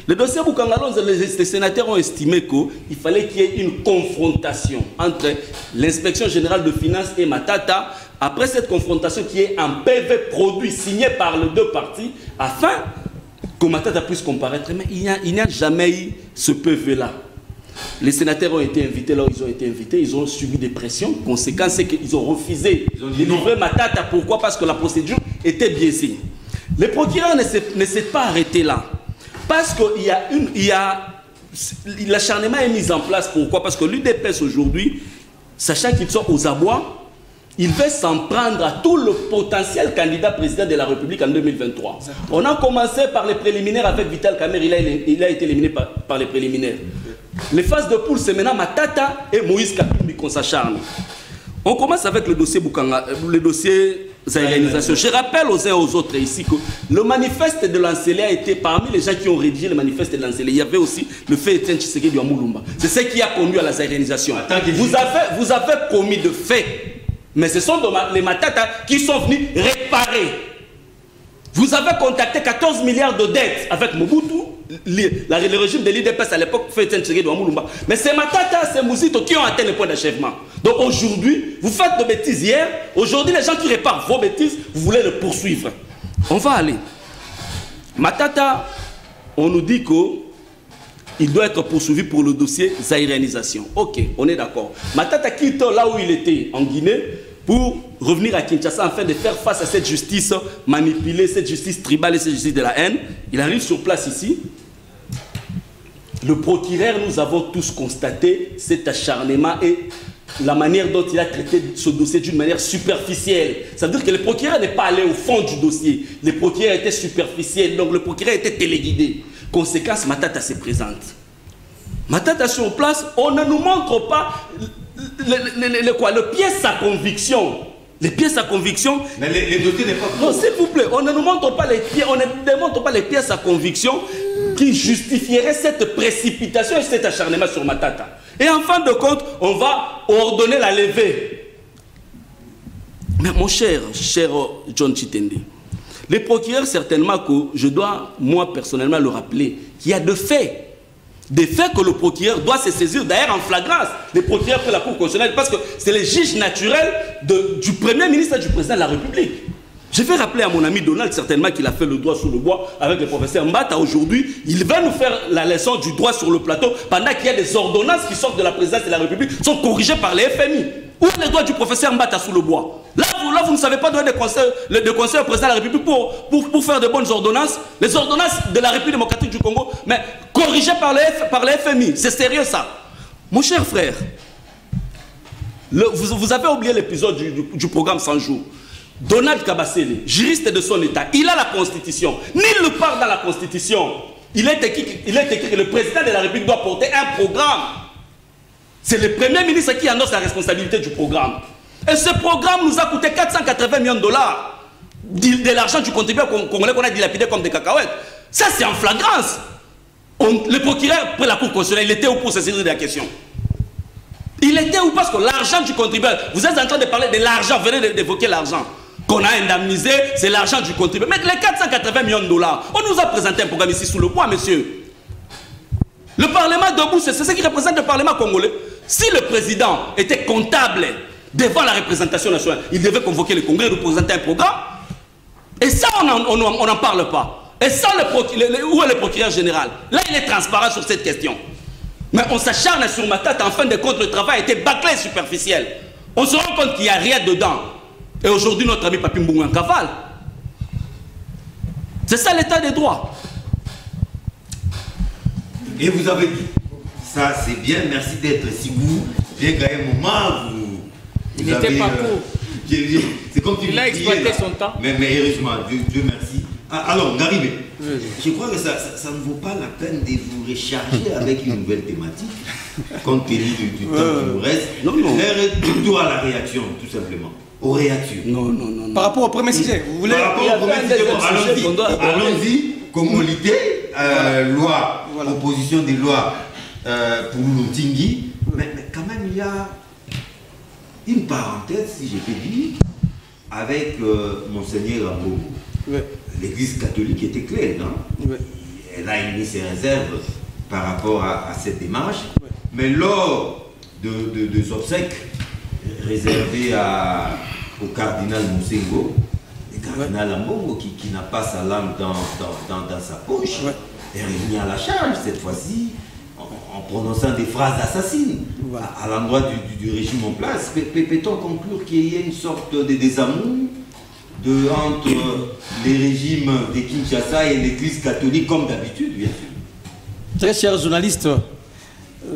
Le dossier Bukanga Lonzo, les sénateurs ont estimé qu'il fallait qu'il y ait une confrontation entre l'inspection générale de finances et Matata. Après cette confrontation, qui est un PV produit signé par les 2 parties, afin que Matata puisse comparaître. Mais il n'y a jamais eu ce PV-là. Les sénateurs ont été invités là où ils ont été invités, ils ont subi des pressions. Conséquence, c'est qu'ils ont refusé de livrer Matata. Pourquoi? Parce que la procédure était biaisée. Le procureur ne s'est pas arrêté là. Parce que l'acharnement est mis en place. Pourquoi? Parce que l'UDPS aujourd'hui, sachant qu'ils sont aux abois, il veut s'en prendre à tout le potentiel candidat président de la République en 2023. On a commencé par les préliminaires avec Vital Kamerhe, il a été éliminé par les préliminaires. Les phases de poule, c'est maintenant Matata et Moïse Katumbi qu'on s'acharne. On commence avec le dossier Bukanga, le dossier Zaïrénisation. Je rappelle aux uns et aux autres ici que le manifeste de Lancélé a été parmi les gens qui ont rédigé le manifeste de Lancélé. Il y avait aussi le fait Etienne Tshisekedi du Amoulumba. C'est ce qui a conduit à la Zaïrénisation. Vous avez commis de faits, mais ce sont les Matata qui sont venus réparer. Vous avez contacté 14 milliards de dettes avec Mobutu, le régime de l'IDPS à l'époque fait Etienne Tshisekedi du Amoulumba. Mais c'est Matata, c'est Mouzito qui ont atteint le point d'achèvement. Donc aujourd'hui, vous faites de bêtises hier. Aujourd'hui, les gens qui réparent vos bêtises, vous voulez le poursuivre. On va aller. Matata, on nous dit qu'il doit être poursuivi pour le dossier zaïrénisation. Ok, on est d'accord. Matata quitte là où il était, en Guinée, pour revenir à Kinshasa afin de faire face à cette justice manipulée, cette justice tribale et cette justice de la haine. Il arrive sur place ici. Le procureur, nous avons tous constaté cet acharnement et la manière dont il a traité ce dossier d'une manière superficielle. Ça veut dire que le procureur n'est pas allé au fond du dossier. Le procureur était superficiel, donc le procureur était téléguidé. Conséquence, Matata se présente. Matata sur place, on ne nous montre pas le pièce à conviction. Les pièces à conviction. Mais les dossiers n'est pas. Non, s'il vous plaît, on ne nous montre pas les pièces à conviction qui justifieraient cette précipitation et cet acharnement sur Matata. Et en fin de compte, on va ordonner la levée. Mais mon cher John Chitende, les procureurs, certainement que je dois, moi personnellement, le rappeler, qu'il y a des faits que le procureur doit se saisir, d'ailleurs en flagrance, les procureurs de la Cour constitutionnelle, parce que c'est les juges naturels du Premier ministre et du Président de la République. Je vais rappeler à mon ami Donald certainement qu'il a fait le droit sur le bois avec le professeur Mbata aujourd'hui. Il va nous faire la leçon du droit sur le plateau pendant qu'il y a des ordonnances qui sortent de la présidence de la République, sont corrigées par les FMI. Où est le droit du professeur Mbata sous le bois? Là, vous ne savez pas donner des conseils au président de la République pour faire de bonnes ordonnances. Les ordonnances de la République démocratique du Congo, mais corrigées par les FMI. C'est sérieux ça. Mon cher frère, Vous avez oublié l'épisode du programme 100 jours. Donald Kabasele, juriste de son État, il a la Constitution. Nul ne parle dans la Constitution. Il est écrit que le président de la République doit porter un programme. C'est le Premier ministre qui annonce la responsabilité du programme. Et ce programme nous a coûté 480 millions de dollars de l'argent du contribuable congolais qu'on a dilapidé comme des cacahuètes. Ça, c'est en flagrance. Le procureur près la Cour constitutionnelle, il était où pour se saisir de la question? Il était où? Parce que l'argent du contribuable, vous êtes en train de parler de l'argent, venez d'évoquer l'argent qu'on a indemnisé, c'est l'argent du contribuable. Mais les 480 millions de dollars, on nous a présenté un programme ici sous le poids, monsieur. Le Parlement debout, c'est ce qui représente le Parlement congolais. Si le président était comptable devant la représentation nationale, il devait convoquer le Congrès, nous présenter un programme. Et ça, on n'en parle pas. Et ça, où est le procureur général? Là, il est transparent sur cette question. Mais on s'acharne sur Matata, en fin de compte, le travail était bâclé et superficiel. On se rend compte qu'il n'y a rien dedans. Et aujourd'hui, notre ami Papi Mbungu en cavale. C'est ça l'état des droits. Et vous avez dit, ça c'est bien, merci d'être ici. Vous, j'ai gagné un moment, il n'était pas court. C'est comme il a exploité son temps. Mais heureusement, Dieu merci. Alors, Garibé, je crois que ça ne vaut pas la peine de vous recharger avec une nouvelle thématique, compte tenu du temps qui nous reste. Non. Plutôt à la réaction, tout simplement. Aux réactions. Non. Par rapport au premier sujet, vous voulez... Par rapport au premier sujet, allons-y. Communauté, loi, proposition de loi pour Tingui. Mais quand même, il y a une parenthèse, si je peux dire, avec Monseigneur Rambo. Ouais. L'Église catholique était claire, non? Ouais. Elle a émis ses réserves par rapport à cette démarche. Ouais. Mais lors des obsèques réservées au cardinal Moussengo, le cardinal Ambongo, qui n'a pas sa langue dans sa poche, est revenu à la charge cette fois-ci en prononçant des phrases assassines à l'endroit du régime en place. Peut-on conclure qu'il y ait une sorte de désamour entre les régimes de Kinshasa et l'Église catholique, comme d'habitude, bien sûr? Très chers journalistes,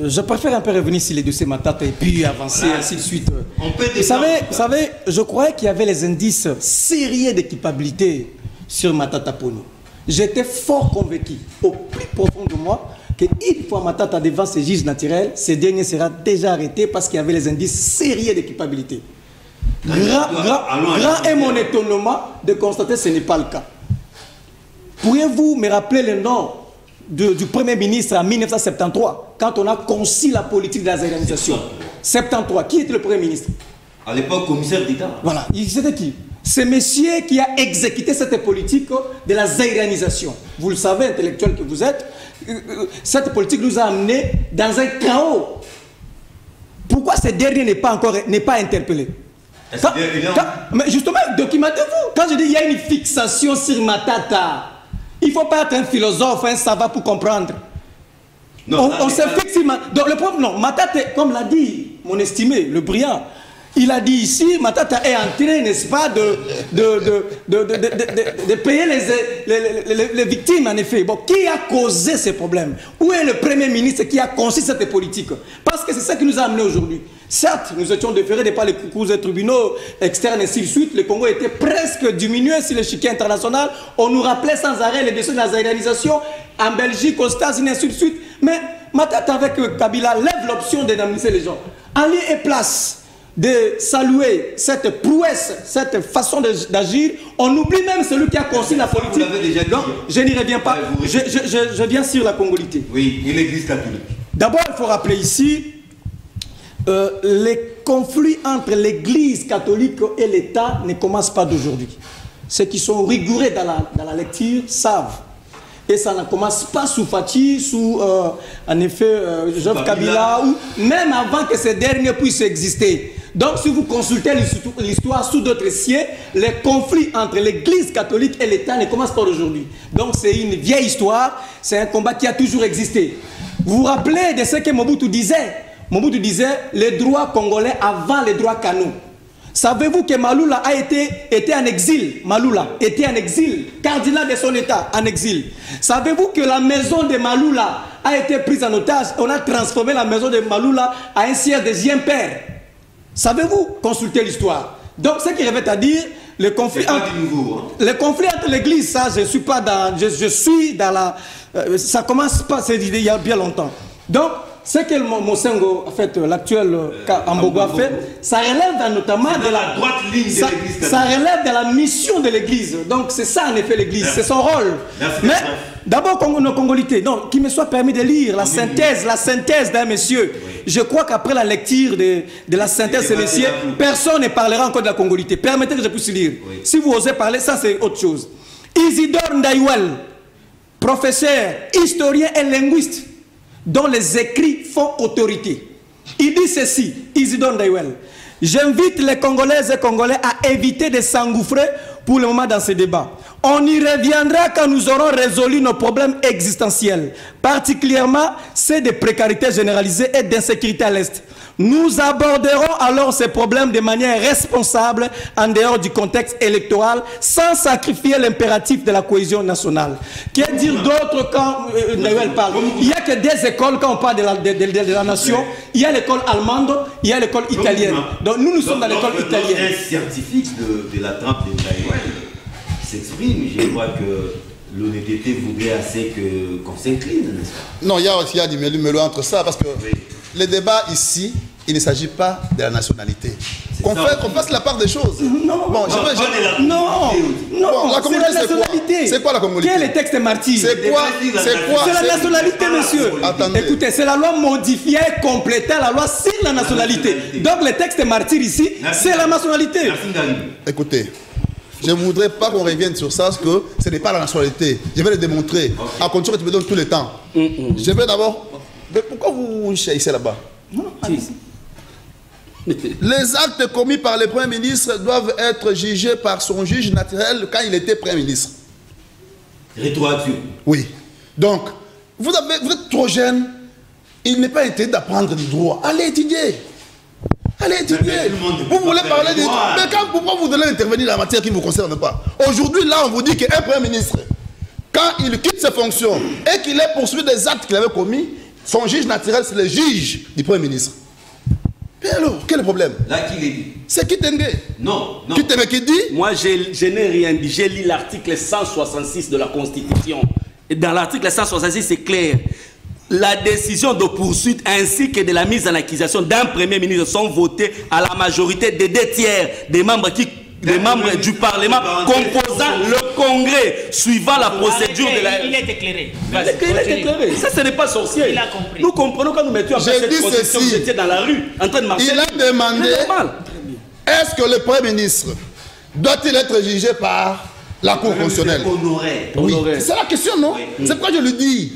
je préfère un peu revenir sur les dossiers Matata et puis avancer, ainsi de suite. Vous savez, je croyais qu'il y avait les indices sérieux d'équipabilité sur Matata Ponyo. J'étais fort convaincu, au plus profond de moi, qu'une fois Matata devant ses juges naturels, ce dernier sera déjà arrêté parce qu'il y avait les indices sérieux d'équipabilité. Grand est mon étonnement de constater que ce n'est pas le cas. Pourriez-vous me rappeler le nom du Premier ministre en 1973, quand on a conçu la politique de la zaïranisation? 73, qui était le Premier ministre? À l'époque, commissaire d'État. Voilà, c'était qui? C'est monsieur qui a exécuté cette politique de la zaïranisation. Vous le savez, intellectuel que vous êtes, cette politique nous a amenés dans un chaos. Pourquoi ce dernier n'est pas interpellé? Mais justement, documentez-vous. Quand je dis qu'il y a une fixation sur Matata, il ne faut pas être un philosophe, un savant pour comprendre. Non, on se fixe sur Matata. Donc le problème, non, Matata, comme l'a dit mon estimé, le brillant, il a dit ici, Matata est en train, n'est-ce pas, de payer les victimes, en effet. Bon, qui a causé ces problèmes? Où est le Premier ministre qui a conçu cette politique? Parce que c'est ça qui nous a amenés aujourd'hui. Certes, nous étions déférés par les cours des tribunaux externes et ainsi de suite. Le Congo était presque diminué sur l'échiquier international. On nous rappelait sans arrêt les dossiers de la zaïranisation en Belgique, aux États-Unis, ainsi de suite. Mais Matata avec Kabila lève l'option d'indemniser les gens. En lieu et place de saluer cette prouesse, cette façon d'agir, on oublie même celui qui a conçu la politique. Donc, je n'y reviens pas. Je viens sur la congolité. Oui, et l'Église catholique. D'abord, il faut rappeler ici les conflits entre l'Église catholique et l'État ne commencent pas d'aujourd'hui. Ceux qui sont rigoureux dans la lecture savent. Et ça ne commence pas sous Fathi, sous en effet Joseph Kabila, ou même avant que ces derniers puissent exister. Donc si vous consultez l'histoire sous d'autres siècles, les conflits entre l'Église catholique et l'État ne commencent pas d'aujourd'hui. Donc c'est une vieille histoire, c'est un combat qui a toujours existé. Vous vous rappelez de ce que Mobutu disait? Mobutu disait les droits congolais avant les droits canaux. Savez-vous que Maloula était en exil? Maloula était en exil, cardinal de son état, en exil. Savez-vous que la maison de Maloula a été prise en otage? On a transformé la maison de Maloula à un siège des Giempères. Savez-vous consulter l'histoire? Donc, ce qui revient à dire, le conflit entre l'Église, ça, je suis pas dans... Je suis dans la... ça commence pas, c'est il y a bien longtemps. Donc, ce que Mosengo, en fait, l'actuel Ambogo a fait, ça relève notamment de la droite ligne de l'Église. Ça relève de la mission de l'Église. Donc, c'est ça, en effet, l'Église. C'est son rôle. Merci. Mais, d'abord, nos congolités. Donc, qu'il me soit permis de lire la synthèse d'un monsieur. Oui. Je crois qu'après la lecture de la synthèse, ces messieurs, personne ne parlera encore de la congolité. Permettez que je puisse lire. Oui. Si vous osez parler, ça, c'est autre chose. Isidore Ndaïwel, professeur, historien et linguiste, dont les écrits font autorité. Il dit ceci, Isidore Ndaïwel. J'invite les Congolaises et Congolais à éviter de s'engouffrer pour le moment dans ces débats. On y reviendra quand nous aurons résolu nos problèmes existentiels, particulièrement ceux de précarité généralisée et d'insécurité à l'Est. Nous aborderons alors ces problèmes de manière responsable en dehors du contexte électoral, sans sacrifier l'impératif de la cohésion nationale. Qu'est dire d'autre quand Ndaïwel parle? Il n'y a que des écoles quand on parle de la nation. Il y a l'école allemande, il y a l'école italienne. Donc nous sommes dans l'école italienne. Un scientifique de la trempe de Ndaïwel s'exprime. Je crois que l'honnêteté voudrait assez qu'on s'incline, n'est-ce pas? Non, il y a du mêlé entre ça, parce que les débats ici, il ne s'agit pas de la nationalité. Qu'on fasse la part des choses. Non, bon, la communauté, c'est la nationalité. C'est quoi la communauté? Quel est le texte martyr? C'est quoi? C'est la nationalité, monsieur. Attendez. Écoutez, c'est la loi modifiée, complétée la loi sur la nationalité. Donc le texte martyr ici, c'est la nationalité. Écoutez, je ne voudrais pas qu'on revienne sur ça, parce que ce n'est pas la nationalité. Je vais le démontrer. À condition que tu me donnes tout le temps. Je vais d'abord... Mais pourquoi vous chassez là-bas? Les actes commis par le Premier ministre doivent être jugés par son juge naturel quand il était Premier ministre. Rétroactif. Oui. Donc, vous êtes trop jeune. Il n'est pas interdit d'apprendre du droit. Allez étudier. Allez étudier. Vous voulez parler du droit. Mais pourquoi vous devez intervenir dans la matière qui ne vous concerne pas? Aujourd'hui, là, on vous dit qu'un Premier ministre, quand il quitte ses fonctions et qu'il est poursuivi des actes qu'il avait commis, son juge naturel, c'est le juge du Premier ministre. Et alors, quel est le problème? Là, qui l'a dit? C'est Kitenge. Non. Kitenge qui dit? Moi, je n'ai rien dit. J'ai lu l'article 166 de la Constitution. Et dans l'article 166, c'est clair. La décision de poursuite ainsi que de la mise en accusation d'un Premier ministre sont votées à la majorité des 2 tiers des membres du Parlement composant le Congrès, suivant la procédure de la... Il est éclairé. Il est éclairé. Ça, ce n'est pas sorcier. Il a compris. Nous comprenons quand nous mettions en place cette procession, vous étiez dans la rue, en train de marcher. Il a demandé, est-ce que le Premier ministre doit-il être jugé par la Cour constitutionnelle? Oui. C'est la question, non? C'est pourquoi je le dis.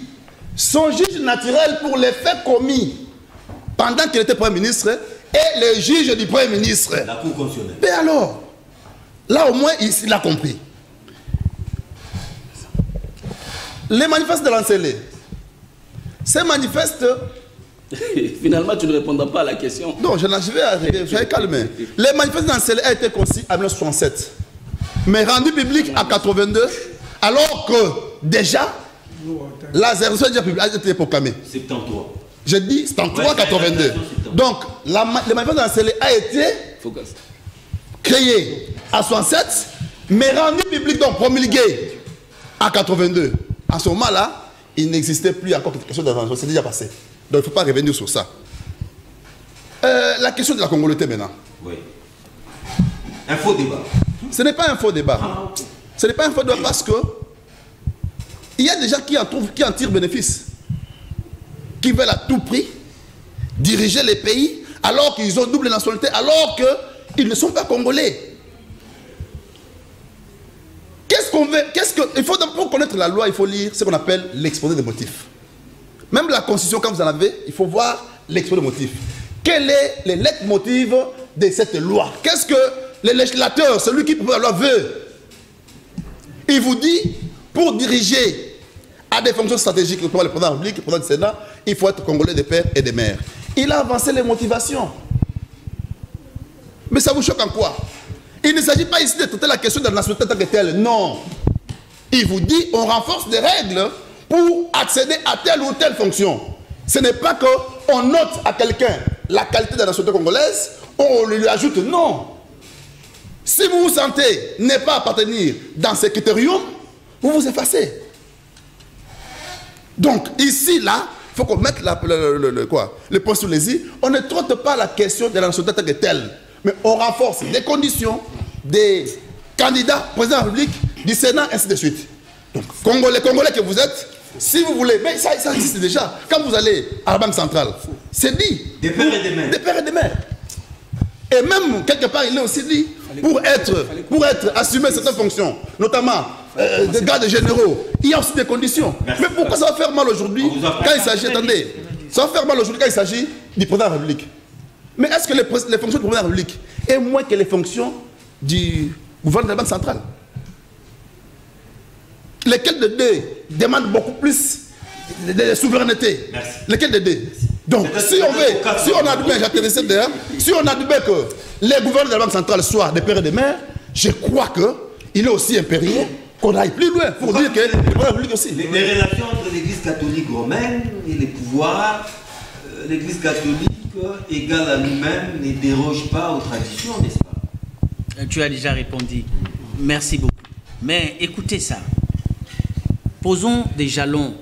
Son juge naturel pour les faits commis pendant qu'il était Premier ministre et le juge du Premier ministre. La Cour constitutionnelle. Mais alors, là au moins il a compris. Les manifestes de l'Ancélé, ces manifestes... Finalement, tu ne répondras pas à la question. Non, je vais arriver, soyez calme. Les manifestes de l'Ancélé ont été conçus en 1967, mais rendus publics en 82, alors que déjà, la zéro a été proclamée. 73. Je dis 73, 82. Donc, les manifestes de l'Ancélé a été créé en 67, mais rendu public, donc promulgué en 82. En ce moment-là, il n'existait plus encore quelque chose d'avancé, c'est déjà passé. Donc il ne faut pas revenir sur ça. La question de la congolité maintenant. Oui. Un faux débat. Ce n'est pas un faux débat. Ce n'est pas un faux débat parce que il y a des gens qui en tirent bénéfice, qui veulent à tout prix diriger les pays alors qu'ils ont double nationalité, alors qu'ils ne sont pas congolais. Qu'est-ce qu'on veut? Pour connaître la loi, il faut lire ce qu'on appelle l'exposé des motifs. Même la Constitution, quand vous en avez, il faut voir l'exposé des motifs. Quel est le leitmotiv de cette loi? Qu'est-ce que le législateur, celui qui propose la loi, veut? Il vous dit, pour diriger à des fonctions stratégiques, le président de la République, le président du Sénat, il faut être congolais de père et de mère. Il a avancé les motivations. Mais ça vous choque en quoi? Il ne s'agit pas ici de traiter la question de la nationalité en tant que telle. Non. Il vous dit, on renforce des règles pour accéder à telle ou telle fonction. Ce n'est pas qu'on note à quelqu'un la qualité de la nationalité congolaise, on lui ajoute non. Si vous vous sentez ne pas appartenir dans ce critérium, vous vous effacez. Donc, ici, là, il faut qu'on mette le point sur les i. On ne traite pas la question de la nationalité que telle, mais on renforce les conditions des candidats, président de la République, du Sénat, ainsi de suite. Donc, les Congolais que vous êtes, si vous voulez, mais ça existe déjà. Quand vous allez à la Banque centrale, c'est dit. Des pères et des mères. Des pères et des mères. Et même, quelque part, il est aussi dit, pour être assumé certaines fonctions, notamment des gardes généraux, il y a aussi des conditions. Merci. Mais pourquoi ça va faire mal aujourd'hui quand il s'agit, attendez, ça va faire mal aujourd'hui quand il s'agit du président de la République. Mais est-ce que les fonctions du président de la République est moins que les fonctions du gouverneur de la Banque centrale? Lesquels de deux demandent beaucoup plus de souveraineté? Merci. Lesquels de deux? Donc, si on admet, j'atterrissais d'ailleurs, si on admet que les gouverneurs de la Banque centrale soient des pères et des mères, je crois qu'il est aussi impérieux qu'on aille plus loin pour dire que le République aussi. Les relations entre l'Église catholique romaine et les pouvoirs, l'Église catholique égale à nous-mêmes ne déroge pas aux traditions, n'est-ce pas? Tu as déjà répondu. Merci beaucoup. Mais écoutez ça. Posons des jalons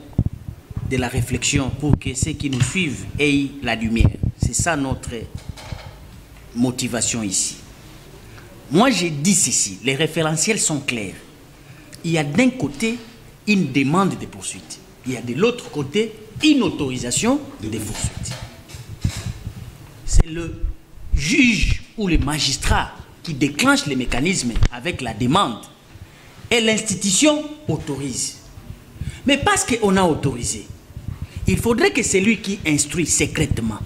de la réflexion pour que ceux qui nous suivent aient la lumière. C'est ça notre motivation ici. Moi, j'ai dit ceci. Les référentiels sont clairs. Il y a d'un côté une demande de poursuite. Il y a de l'autre côté une autorisation de poursuite. C'est le juge ou le magistrat qui déclenche les mécanismes avec la demande. Et l'institution autorise. Mais parce qu'on a autorisé, il faudrait que celui qui instruit secrètement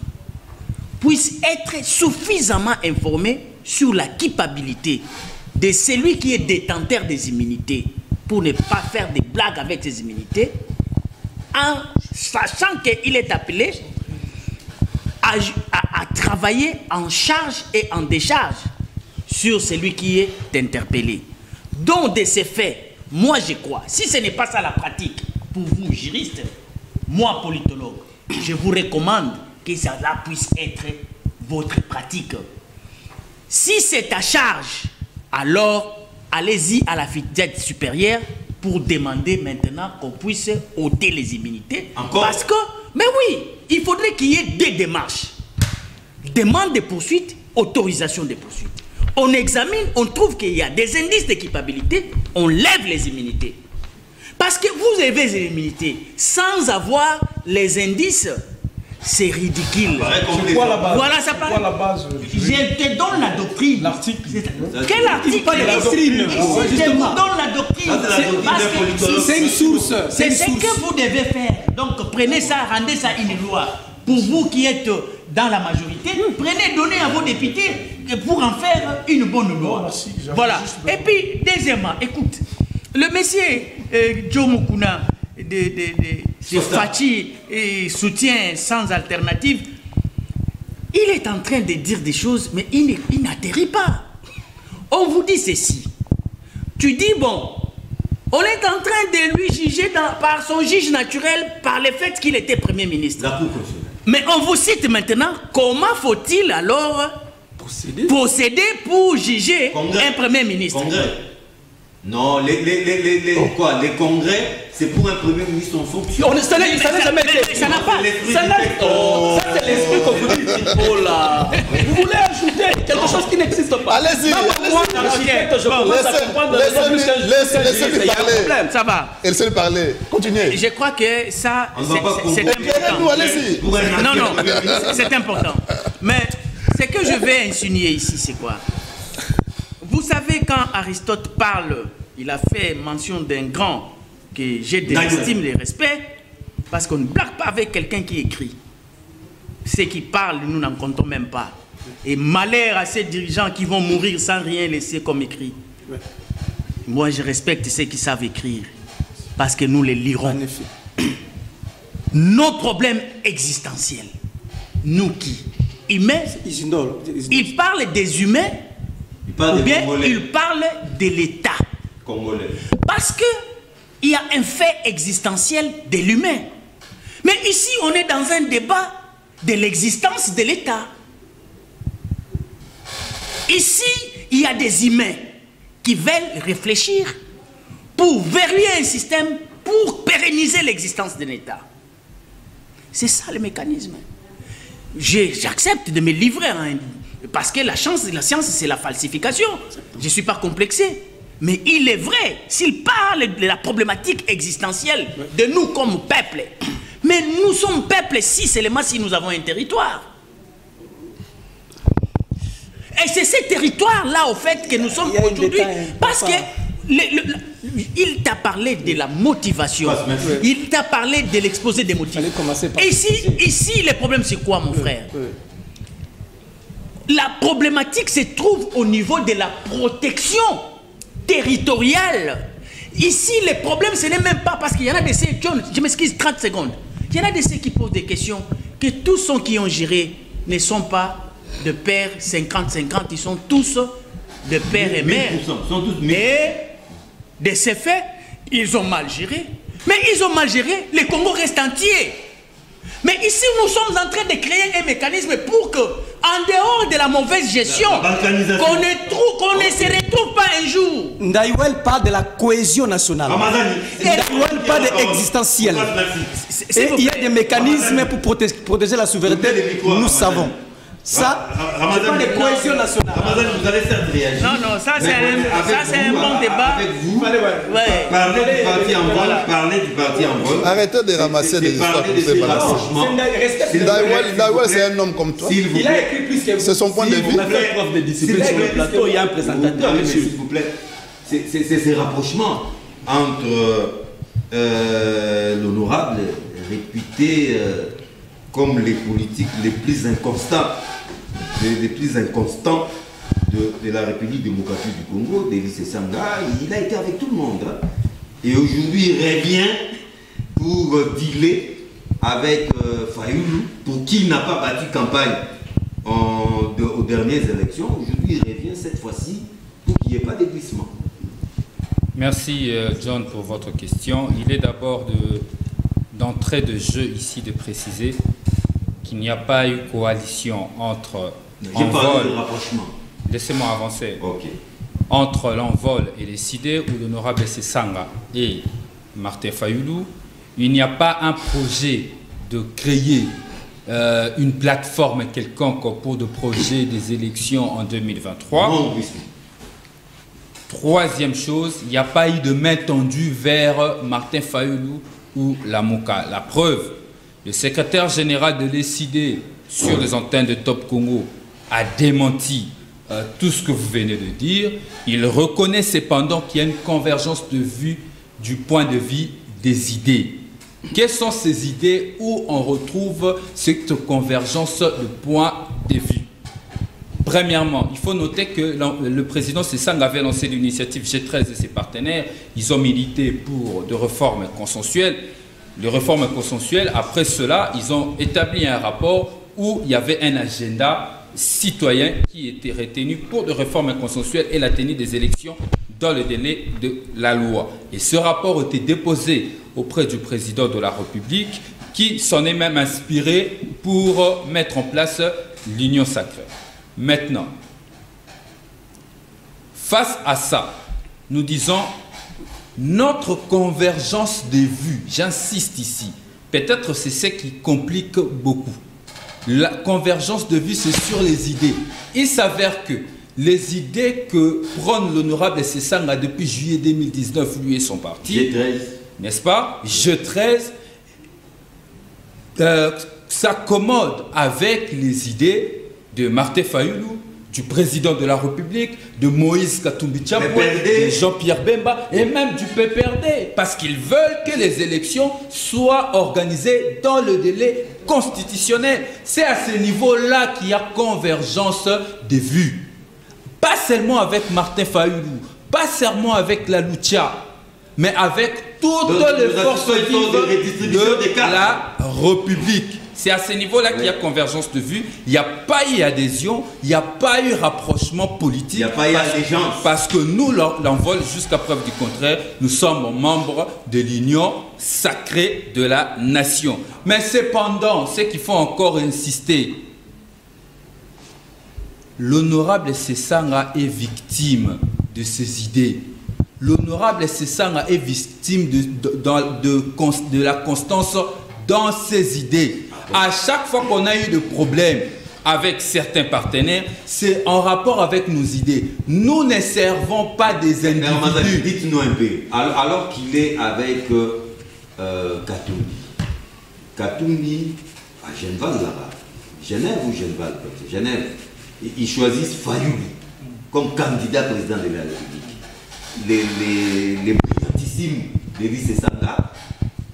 puisse être suffisamment informé sur la culpabilité de celui qui est détenteur des immunités pour ne pas faire des blagues avec ses immunités, en sachant qu'il est appelé à travailler en charge et en décharge sur celui qui est interpellé. Donc, de ces faits, moi je crois, si ce n'est pas ça la pratique, pour vous juristes, moi politologue, je vous recommande que cela puisse être votre pratique. Si c'est à charge, alors allez-y à la fidélité supérieure pour demander maintenant qu'on puisse ôter les immunités. Encore? Parce que, mais oui, il faudrait qu'il y ait deux démarches. Demande de poursuite, autorisation de poursuite. On examine, on trouve qu'il y a des indices de culpabilité, on lève les immunités. Parce que vous avez les immunités sans avoir les indices, c'est ridicule. Voilà, ça paraît. Je te donne la doctrine. L'article. Quel article? Pas de la doctrine. Je vous donne la doctrine. C'est une source. C'est ce que vous devez faire. Donc prenez ça, rendez ça une loi. Pour vous qui êtes dans la majorité, prenez, donnez à vos députés pour en faire une bonne loi. Merci, voilà. Et puis, deuxièmement, écoute, le monsieur Joe Mukuna de Fachi et soutien sans alternative, il est en train de dire des choses, mais il n'atterrit pas. On vous dit ceci. Tu dis, bon, on est en train de lui juger par son juge naturel par le fait qu'il était Premier ministre. Mais on vous cite maintenant, comment faut-il alors procéder pour juger un Premier ministre? Non, les congrès, c'est pour un Premier ministre en fonction. Ça n'a jamais été. Ça n'a pas. Ça, c'est l'esprit qu'on vous dit. Oh là. Vous voulez ajouter quelque chose qui n'existe pas. Allez-y. Laissez-lui parler. Ça va. Laissez-lui parler. Continuez. Je crois que ça, c'est important. Allez-y. Non, c'est important. Mais ce que je vais insinuer ici, c'est quoi? Vous savez, quand Aristote parle, il a fait mention d'un grand que j'ai de l'estime et de respect, parce qu'on ne blague pas avec quelqu'un qui écrit. Ceux qui parlent, nous n'en comptons même pas. Et malheur à ces dirigeants qui vont mourir sans rien laisser comme écrit. Moi, je respecte ceux qui savent écrire, parce que nous les lirons. En effet. Nos problèmes existentiels, nous qui, humains, ils parlent des humains, ou bien il parle de l'État congolais. Parce qu'il y a un fait existentiel de l'humain. Mais ici, on est dans un débat de l'existence de l'État. Ici, il y a des humains qui veulent réfléchir pour verrouiller un système pour pérenniser l'existence d'un État. C'est ça le mécanisme. J'accepte de me livrer, parce que la science, c'est la falsification. Je ne suis pas complexé. Mais il est vrai, s'il parle de la problématique existentielle de nous comme peuple, mais nous sommes peuple si seulement si nous avons un territoire. Et c'est ce territoire-là, au fait, que nous sommes aujourd'hui. Parce que il t'a parlé de la motivation. Il t'a parlé de l'exposé des motifs. Ici, le problème, c'est quoi, mon frère? La problématique se trouve au niveau de la protection territoriale. Ici, le problème, ce n'est même pas parce qu'il y en a de ceux, John, je m'excuse 30 secondes. Il y en a de ceux qui posent des questions que tous ceux qui ont géré ne sont pas de père 50-50, ils sont tous de père et mère. Et de ces faits, ils ont mal géré. Mais ils ont mal géré, le Congo reste entier. Mais ici, nous sommes en train de créer un mécanisme pour que, en dehors de la mauvaise gestion, qu'on ne se retrouve pas un jour. Ndaïwel parle de la cohésion nationale. Ndaïwel parle de l'existentiel. Et il y a des mécanismes pour protéger la souveraineté, nous savons. Ça, c'est pas de cohésion nationale. Vous allez certes réagir. Non, ça c'est un bon débat. Avec vous, parlez du parti en vol, parlez du parti en vol. Arrêtez de ramasser des histoires que vous faites balancer. Ndaïwel, c'est un homme comme toi. Il a écrit plus que vous. C'est son point de vue. S'il y a un présentateur, s'il vous plaît. C'est ces rapprochements entre l'honorable réputé comme les politiques les plus inconstants de la République démocratique du Congo, Denis Sanga. Il a été avec tout le monde. Et aujourd'hui, il revient pour dealer avec Fayoulou, pour qui il n'a pas battu campagne aux dernières élections. Aujourd'hui, il revient cette fois-ci pour qu'il n'y ait pas de glissement. Merci John pour votre question. Il est d'abord d'entrée de jeu ici de préciser qu'il n'y a pas eu coalition entre l'envol. Laissez-moi avancer. Okay. Entre l'envol et les CIDE ou l'honorable Sanga et Martin Fayoulou, il n'y a pas un projet de créer une plateforme quelconque pour le projet des élections en 2023. Non, oui. Troisième chose, il n'y a pas eu de main tendue vers Martin Fayoulou ou la MOCA. La preuve, le secrétaire général de l'ECID sur les antennes de Top Congo a démenti tout ce que vous venez de dire. Il reconnaît cependant qu'il y a une convergence de vue du point de vue des idées. Quelles sont ces idées où on retrouve cette convergence de points de vue? Premièrement, il faut noter que le président Sesang avait lancé l'initiative G13 et ses partenaires. Ils ont milité pour des réformes consensuelles. Les réformes consensuelles, après cela, ils ont établi un rapport où il y avait un agenda citoyen qui était retenu pour des réformes consensuelles et la tenue des élections dans le délai de la loi. Et ce rapport a été déposé auprès du président de la République qui s'en est même inspiré pour mettre en place l'union sacrée. Maintenant, face à ça, nous disons notre convergence des vues, j'insiste ici, peut-être c'est ce qui complique beaucoup. La convergence de vues, c'est sur les idées. Il s'avère que les idées que prône l'honorable Sesanga depuis juillet 2019, lui et son parti, n'est-ce pas, G13, s'accommode avec les idées de Martin Fayoulou, du président de la République, de Moïse Katumbi Tchapou, de Jean-Pierre Bemba et même du PPRD, parce qu'ils veulent que les élections soient organisées dans le délai constitutionnel. C'est à ce niveau-là qu'il y a convergence des vues. Pas seulement avec Martin Fayoulou, pas seulement avec la Lucha, mais avec toutes les forces vives de la République. C'est à ce niveau-là qu'il y a convergence de vues. Il n'y a pas eu adhésion, il n'y a pas eu rapprochement politique. Il n'y a pas eu allégeance. Parce que nous, l'envol, jusqu'à preuve du contraire, nous sommes membres de l'union sacrée de la nation. Mais cependant, ce qu'il faut encore insister, l'honorable Sessanga est victime de ses idées. L'honorable Sessanga est victime de la constance dans ses idées. À chaque fois qu'on a eu des problèmes avec certains partenaires, c'est en rapport avec nos idées. Nous ne servons pas des individus. Dites-nous un peu, alors qu'il est avec Katumbi. Katumbi, à Genval là-bas, Genève ou Genval, Genève, ils choisissent Fayoulou comme candidat président de la République. Les brillantissimes de Sessanga,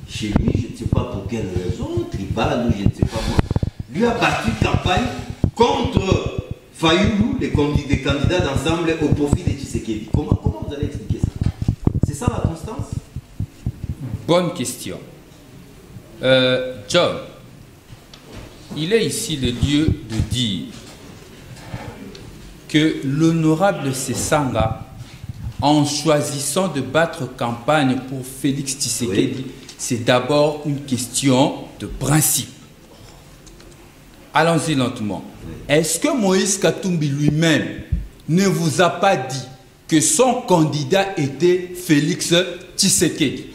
chez lui, je ne sais pas pour quelle raison, tribal ou je ne sais pas moi, lui a battu campagne contre Fayoulou, des candidats d'ensemble au profit de Tshisekedi. Comment vous allez expliquer ça? C'est ça la constance? Bonne question. John, il est ici le lieu de dire que l'honorable Sessanga, en choisissant de battre campagne pour Félix Tshisekedi, oui, c'est d'abord une question de principe. Allons-y lentement. Est-ce que Moïse Katumbi lui-même ne vous a pas dit que son candidat était Félix Tshisekedi?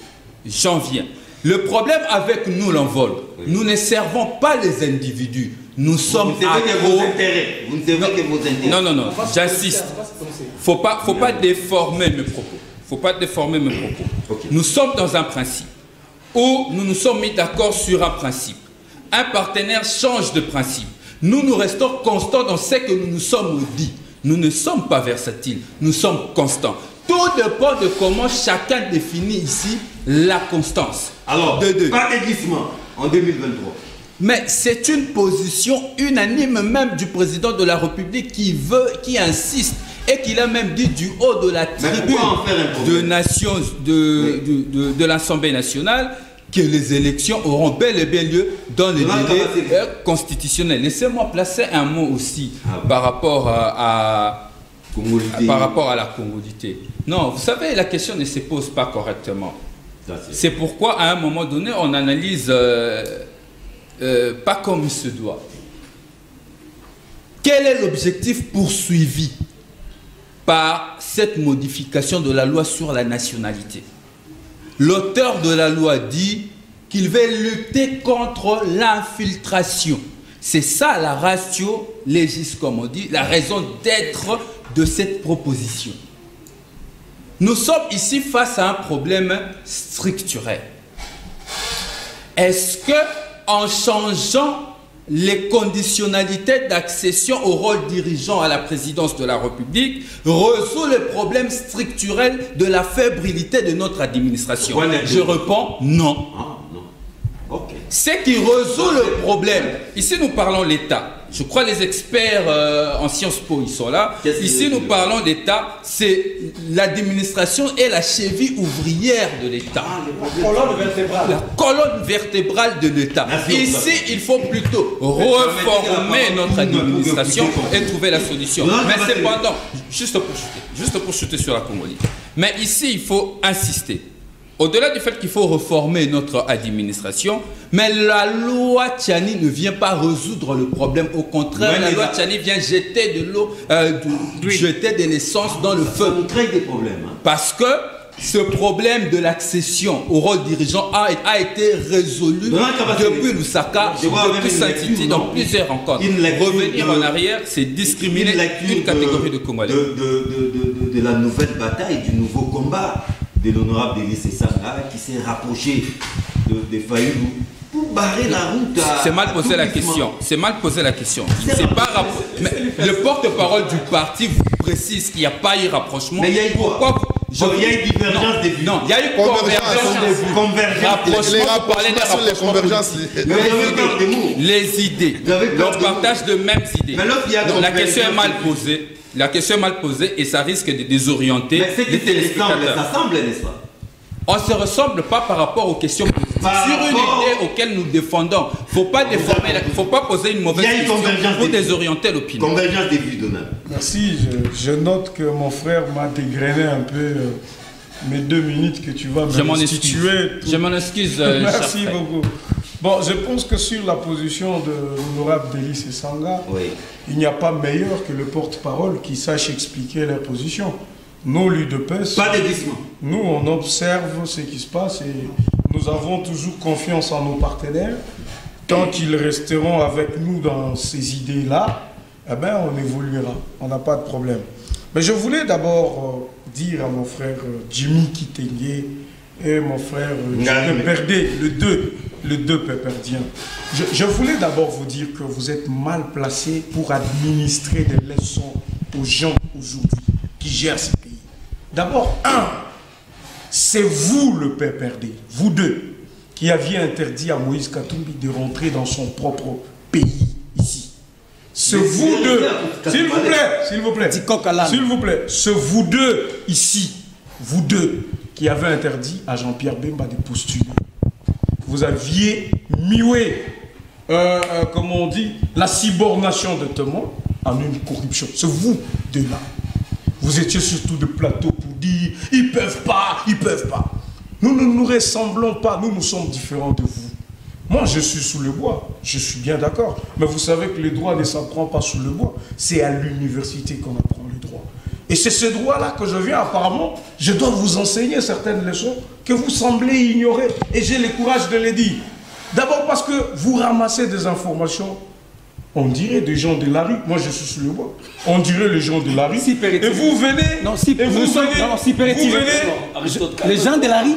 J'en viens. Le problème avec nous, l'envol, oui, nous ne servons pas les individus. Nous sommes à vos intérêts. Vous ne servez que vos intérêts. Non, j'insiste. Faut pas déformer mes propos. Faut pas déformer mes propos. Okay. Nous sommes dans un principe où nous nous sommes mis d'accord sur un principe. Un partenaire change de principe. Nous restons constants dans ce que nous nous sommes dit. Nous ne sommes pas versatiles, nous sommes constants. Tout dépend de comment chacun définit ici la constance. Alors, pas de glissement en 2023. Mais c'est une position unanime même du président de la République qui insiste et qui l'a même dit du haut de la tribune de l'Assemblée nationale que les élections auront bel et bien lieu dans les délais constitutionnels. Laissez-moi placer un mot aussi par rapport à la congolité. Non, vous savez, la question ne se pose pas correctement. C'est pourquoi, à un moment donné, on analyse pas comme il se doit. Quel est l'objectif poursuivi par cette modification de la loi sur la nationalité? L'auteur de la loi dit qu'il veut lutter contre l'infiltration. C'est ça la ratio légis, comme on dit, la raison d'être de cette proposition. Nous sommes ici face à un problème structurel. Est-ce que, en changeant les conditionnalités d'accession au rôle dirigeant à la présidence de la République, résout le problème structurel de la fébrilité de notre administration? Je réponds non. Okay. Ce qui résout le problème, ici nous parlons de l'État. Je crois les experts en Sciences Po, ils sont là. Ici, nous parlons d'État, c'est l'administration et la cheville ouvrière de l'État. La colonne vertébrale de l'État. Ici, il faut plutôt reformer notre administration et trouver la solution. Mais cependant, juste pour chuter sur la Congolie. Mais ici, il faut insister. Au-delà du fait qu'il faut reformer notre administration, mais la loi Tchani ne vient pas résoudre le problème. Au contraire, la loi Tchani vient jeter de l'eau, jeter de l'essence dans le feu. Ça crée des problèmes. Parce que ce problème de l'accession au rôle dirigeant a été résolu depuis Lusaka, depuis Saint-Titi, dans plusieurs rencontres. Revenir en arrière, c'est discriminer une catégorie de Congolais. De la nouvelle bataille, du nouveau combat de l'honorable Denis Sessanga qui s'est rapproché de Fayoulou pour barrer la route à... C'est mal posé la question. C'est mal posé la question. Mais le porte-parole du parti vous précise qu'il n'y a pas eu rapprochement. Mais il y a eu pourquoi il y a eu divergence des vues. Non, il y a eu convergence des vues. Rapprochement, les convergences. Les idées. On partage de mêmes idées. La question est mal posée. La question est mal posée et ça risque de désorienter les téléspectateurs. Ça semble, n'est-ce pas? On ne se ressemble pas par rapport aux questions politiques. Sur une idée auquel nous défendons, il ne faut pas poser une mauvaise question pour désorienter l'opinion. Convergence des vues de même. Merci. Je note que mon frère m'a dégrainé un peu mes 2 minutes que tu vas me restituer. Je m'en excuse. Merci beaucoup. Bon, je pense que sur la position de l'honorable Delis Esanga, oui, il n'y a pas meilleur que le porte-parole qui sache expliquer la position. Nous, l'UDPS, pas de glissement. Nous, on observe ce qui se passe et nous avons toujours confiance en nos partenaires. Tant qu'ils resteront avec nous dans ces idées-là, eh ben, on évoluera. On n'a pas de problème. Mais je voulais d'abord dire à mon frère Jimmy Kitenge et mon frère Perdé, le deux péperdien. Je voulais d'abord vous dire que vous êtes mal placés pour administrer des leçons aux gens aujourd'hui qui gèrent ce pays. D'abord, c'est vous le péperdé, vous deux, qui aviez interdit à Moïse Katumbi de rentrer dans son propre pays ici. C'est vous deux, s'il vous plaît, c'est vous deux ici, vous deux, qui avez interdit à Jean-Pierre Bemba de postuler. Vous aviez mué, comment on dit, la subornation de Thomas en une corruption. C'est vous deux là. Vous étiez surtout de plateau pour dire « ils peuvent pas, ils peuvent pas ». Nous ne nous ressemblons pas, nous sommes différents de vous. Moi, je suis sous le bois, je suis bien d'accord. Mais vous savez que le droit ne s'apprend pas sous le bois. C'est à l'université qu'on apprend le droit. Et c'est ce droit-là que je viens, apparemment, je dois vous enseigner certaines leçons que vous semblez ignorer. Et j'ai le courage de les dire. D'abord parce que vous ramassez des informations. On dirait des gens de la rue. Moi, je suis sous le bois. On dirait les gens de la rue. Et vous venez. Non, si, et vous venez. Les gens de la rue.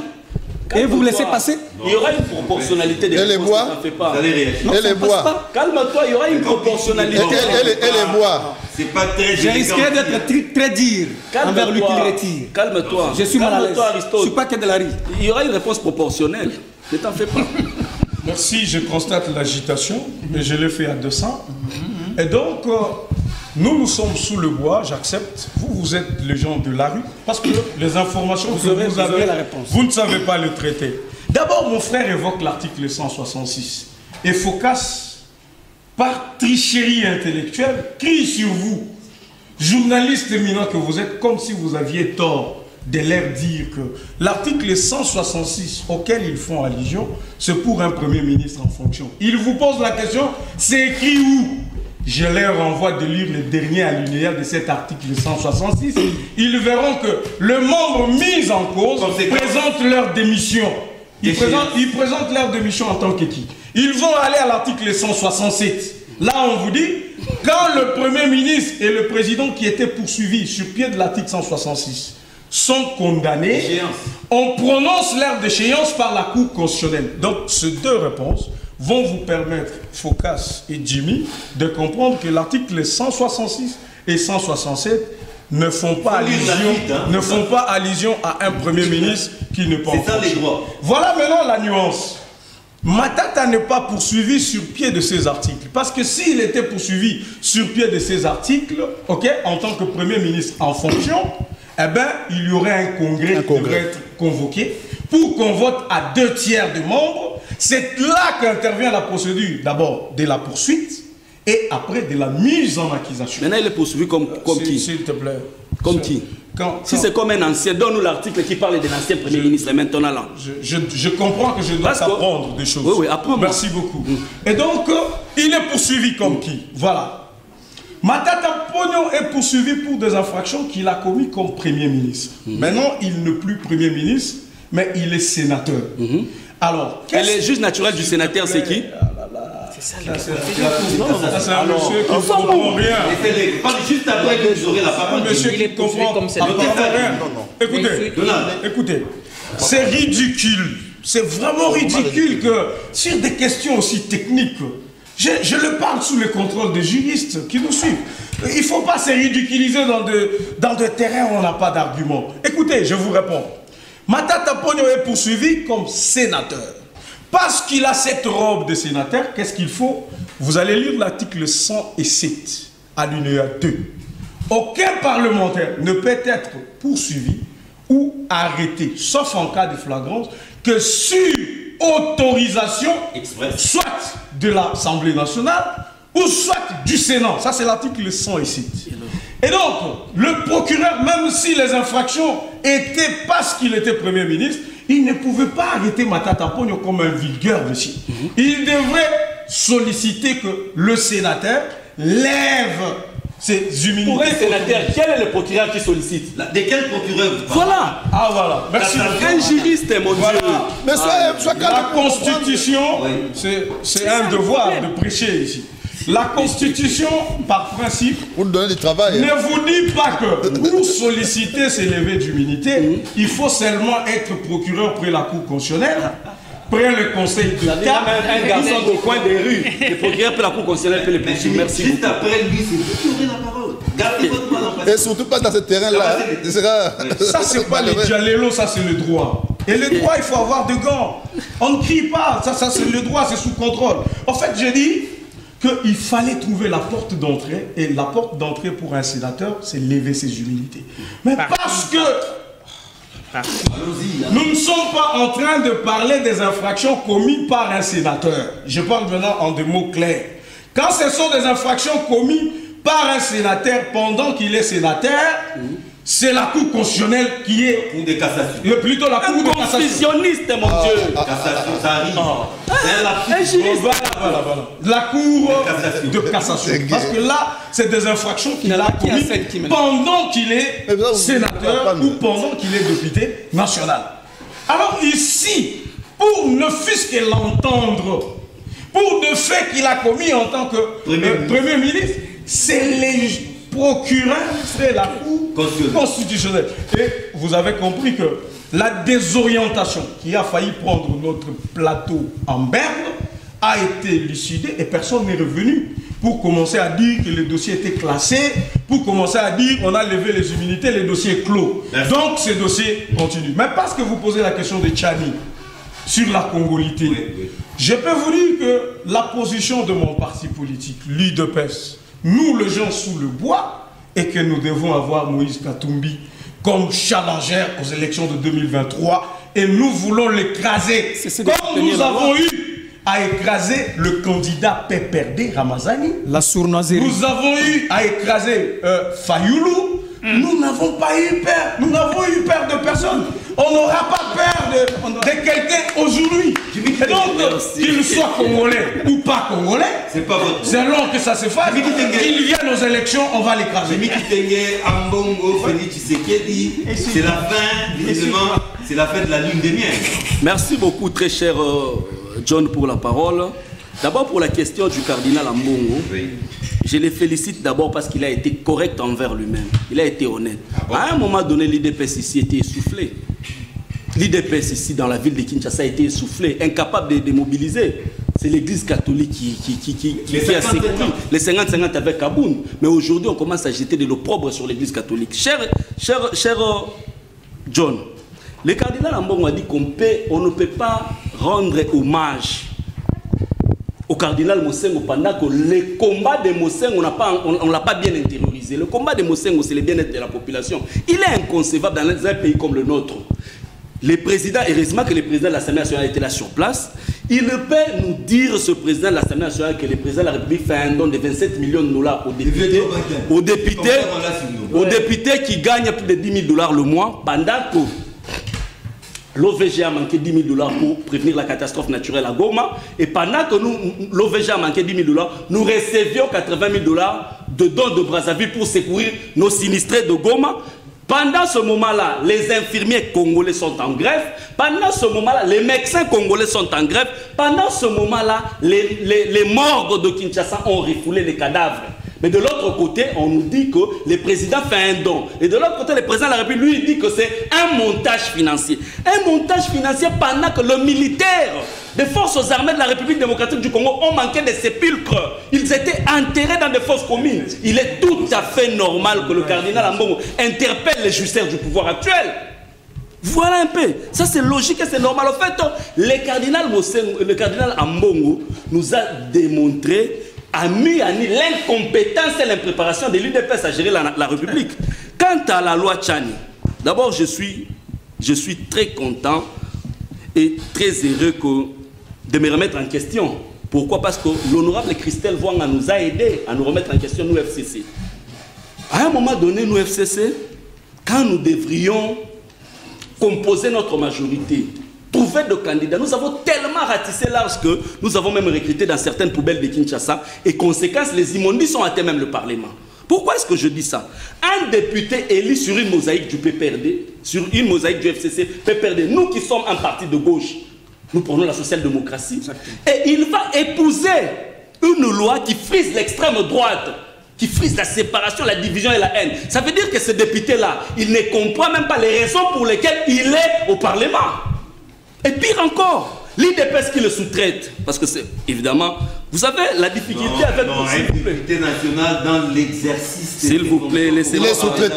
Et vous laissez passer. Il y aura une proportionnalité des réponses. Et les bois. Calme-toi, il y aura une proportionnalité. Et les bois. C'est pas très. J'ai risqué d'être très dur envers lui qu'il retire. Calme-toi. Je suis mal à l'aise. Je ne suis pas que de la rue. Il y aura une réponse proportionnelle. Ne t'en fais pas. Merci, je constate l'agitation, mais je l'ai fait à 200. Et donc, nous sommes sous le bois, j'accepte. Vous êtes les gens de la rue, parce que les informations que vous avez, la réponse. Vous ne savez pas le traiter. D'abord, mon frère évoque l'article 166. Et Focas, par tricherie intellectuelle, crie sur vous, journaliste éminent que vous êtes, comme si vous aviez tort de leur dire que l'article 166 auquel ils font allusion, c'est pour un Premier ministre en fonction. Ils vous posent la question, c'est écrit où? Je leur envoie de lire le dernier alinéa de cet article 166. Ils verront que le membre mis en cause présente leur démission. Ils présentent leur démission en tant qu'équipe. Ils vont aller à l'article 167. Là, on vous dit, quand le Premier ministre et le président qui étaient poursuivis sur pied de l'article 166 sont condamnés, on prononce leur déchéance par la Cour constitutionnelle. Donc, ces deux réponses vont vous permettre, Focas et Jimmy, de comprendre que l'article 166 et 167 ne font pas allusion à un Premier ministre qui ne pense pas. Voilà maintenant la nuance. Matata n'est pas poursuivi sur pied de ces articles. Parce que s'il était poursuivi sur pied de ces articles, en tant que Premier ministre en fonction, eh bien, il y aurait un congrès qui devrait être convoqué pour qu'on vote à 2/3 de membres. C'est là qu'intervient la procédure, d'abord de la poursuite et après de la mise en accusation. Maintenant, il est poursuivi comme qui? S'il te plaît. Comme qui? Si c'est comme un ancien, donne-nous l'article qui parle de l'ancien Premier ministre maintenant là. Je comprends que je dois apprendre des choses. Oui, apprends-moi. Merci beaucoup. Et donc, il est poursuivi comme qui? Voilà. Matata Pognon est poursuivi pour des infractions qu'il a commises comme Premier ministre. Maintenant, il n'est plus Premier ministre, mais il est sénateur. Alors, et le juge naturel du sénateur, c'est qui? C'est un monsieur qui ne comprend rien. Juste après que vous aurez la parole. Monsieur qui ne comprend rien. Écoutez, c'est ridicule. C'est vraiment ridicule que sur des questions aussi techniques, je le parle sous le contrôle des juristes qui nous suivent. Il ne faut pas se ridiculiser dans des terrains où on n'a pas d'argument. Écoutez, je vous réponds. Matata Pognon est poursuivi comme sénateur. Parce qu'il a cette robe de sénateur, qu'est-ce qu'il faut? Vous allez lire l'article 107, alinéa 2. Aucun parlementaire ne peut être poursuivi ou arrêté, sauf en cas de flagrance, que sur autorisation, soit de l'Assemblée nationale, ou soit du Sénat. Ça, c'est l'article 107. Et donc, le procureur, même si les infractions étaient parce qu'il était Premier ministre, il ne pouvait pas arrêter Matata Ponyo comme un vulgaire monsieur. Il devrait solliciter que le sénateur lève ses humilités. Pour un sénateur, quel est le procureur qui sollicite? De quel procureur? Voilà. Ah voilà. Merci. Un juriste, mon Dieu. Mais la Constitution, c'est un devoir de prêcher ici. La Constitution, par principe, vous nous donnez du travail. Ne vous dit pas que pour solliciter ces levées d'immunité, il faut seulement être procureur près la Cour constitutionnelle, près le Conseil de l'État. Un garçon au coin des rues, le procureur près la Cour constitutionnelle peut le poursuivre. Merci. Juste après lui, c'est vous qui aurez la parole. Gardez votre voix dans le Et surtout pas dans ce terrain-là. Ça, c'est pas les dialélos, ça, c'est le droit. Et le droit, il faut avoir de gants. On ne crie pas. Ça c'est le droit, c'est sous contrôle. En fait, j'ai dit qu'il fallait trouver la porte d'entrée, et la porte d'entrée pour un sénateur, c'est lever ses humilités. Mais parce que nous ne sommes pas en train de parler des infractions commises par un sénateur. Je parle maintenant en des mots clairs. Quand ce sont des infractions commises par un sénateur pendant qu'il est sénateur, c'est la Cour constitutionnelle qui est... Cour de cassation. Plutôt la Cour de cassation. Constitutionniste, mon Dieu. Cassation, ça arrive. Un juriste. Voilà. La Cour de cassation. Parce que là, c'est des infractions qu'il a commises pendant qu'il est sénateur ou pendant qu'il est député national. Alors ici, pour ne fût-ce que l'entendre, pour des faits qu'il a commis en tant que Premier ministre, c'est les procureurs, c'est la Cour constitutionnelle. Et vous avez compris que la désorientation qui a failli prendre notre plateau en berne a été élucidée et personne n'est revenu pour commencer à dire que le dossier était classé, pour commencer à dire on a levé les immunités, le dossier est clos. Donc ce dossier continue. Mais parce que vous posez la question de Tchani sur la congolité, je peux vous dire que la position de mon parti politique, l'UDPS, nous les gens sous le bois, et que nous devons avoir Moïse Katumbi comme challenger aux élections de 2023, et nous voulons l'écraser, comme nous avons eu à écraser le candidat PPRD Ramazani. La sournoiserie. Nous avons eu à écraser Fayoulou. Nous n'avons pas eu peur. Nous n'avons eu peur de personne. On n'aura pas peur de quelqu'un aujourd'hui. Et donc, qu'il soit congolais ou pas congolais, selon que ça se fasse, qu'il vienne aux élections, on va l'écraser. C'est la fin, visiblement, c'est la fin de la lune des miens. Merci beaucoup, très cher John, pour la parole. D'abord, pour la question du cardinal Ambongo, je le félicite d'abord parce qu'il a été correct envers lui-même. Il a été honnête. À un moment donné, l'IDPS ici était essoufflé. L'IDPS ici, dans la ville de Kinshasa, a été essoufflé, incapable de démobiliser. C'est l'église catholique qui a sécurisé les 50-50 avec Kaboun. Mais aujourd'hui, on commence à jeter de l'opprobre sur l'église catholique. Cher John, le cardinal Ambongo a dit qu'on ne peut pas rendre hommage au cardinal Mosengo pendant que le combat de Mosengo, on ne l'a pas bien intériorisé. Le combat de Mosengo, c'est le bien-être de la population. Il est inconcevable dans un pays comme le nôtre. Le président, heureusement que le président de l'Assemblée nationale était là sur place, il ne peut nous dire, ce président de l'Assemblée nationale, que le président de la République fait un don de 27 millions de dollars aux députés qui gagnent plus de 10 000 $ le mois, pendant que l'OVG a manqué 10 000 $ pour prévenir la catastrophe naturelle à Goma. Et pendant que l'OVG a manqué 10 000 $, nous recevions 80 000 $ de dons de Brazzaville pour secourir nos sinistrés de Goma. Pendant ce moment-là, les infirmiers congolais sont en grève. Pendant ce moment-là, les médecins congolais sont en grève. Pendant ce moment-là, les morgues de Kinshasa ont refoulé les cadavres. Mais de l'autre côté, on nous dit que le président fait un don. Et de l'autre côté, le président de la République, lui, dit que c'est un montage financier. Un montage financier pendant que le militaire des forces armées de la République démocratique du Congo ont manqué de sépulcres. Ils étaient enterrés dans des fosses communes. Il est tout à fait normal que le cardinal Ambongo interpelle les justiciers du pouvoir actuel. Voilà un peu. Ça, c'est logique et c'est normal. En fait, le cardinal Ambongo nous a démontré à mi-année l'incompétence et l'impréparation de l'UDPS à gérer la République. Quant à la loi Tchani, d'abord je suis très content et très heureux de me remettre en question. Pourquoi? Parce que l'honorable Christelle Vouanga nous a aidés à nous remettre en question, nous FCC. À un moment donné, nous FCC, quand nous devrions composer notre majorité, trouver de candidats. Nous avons tellement ratissé large que nous avons même recruté dans certaines poubelles de Kinshasa. Et conséquence, les immondices ont atteint même le Parlement. Pourquoi est-ce que je dis ça? Un député élu sur une mosaïque du PPRD, sur une mosaïque du FCC, PPRD, nous qui sommes un parti de gauche, nous prenons la social-démocratie, et il va épouser une loi qui frise l'extrême droite, qui frise la séparation, la division et la haine. Ça veut dire que ce député-là, il ne comprend même pas les raisons pour lesquelles il est au Parlement. Et pire encore, l'IDPS qui le sous-traite, parce que c'est évidemment, vous savez, la difficulté avec un député national dans l'exercice. S'il vous plaît, laissez-moi parler.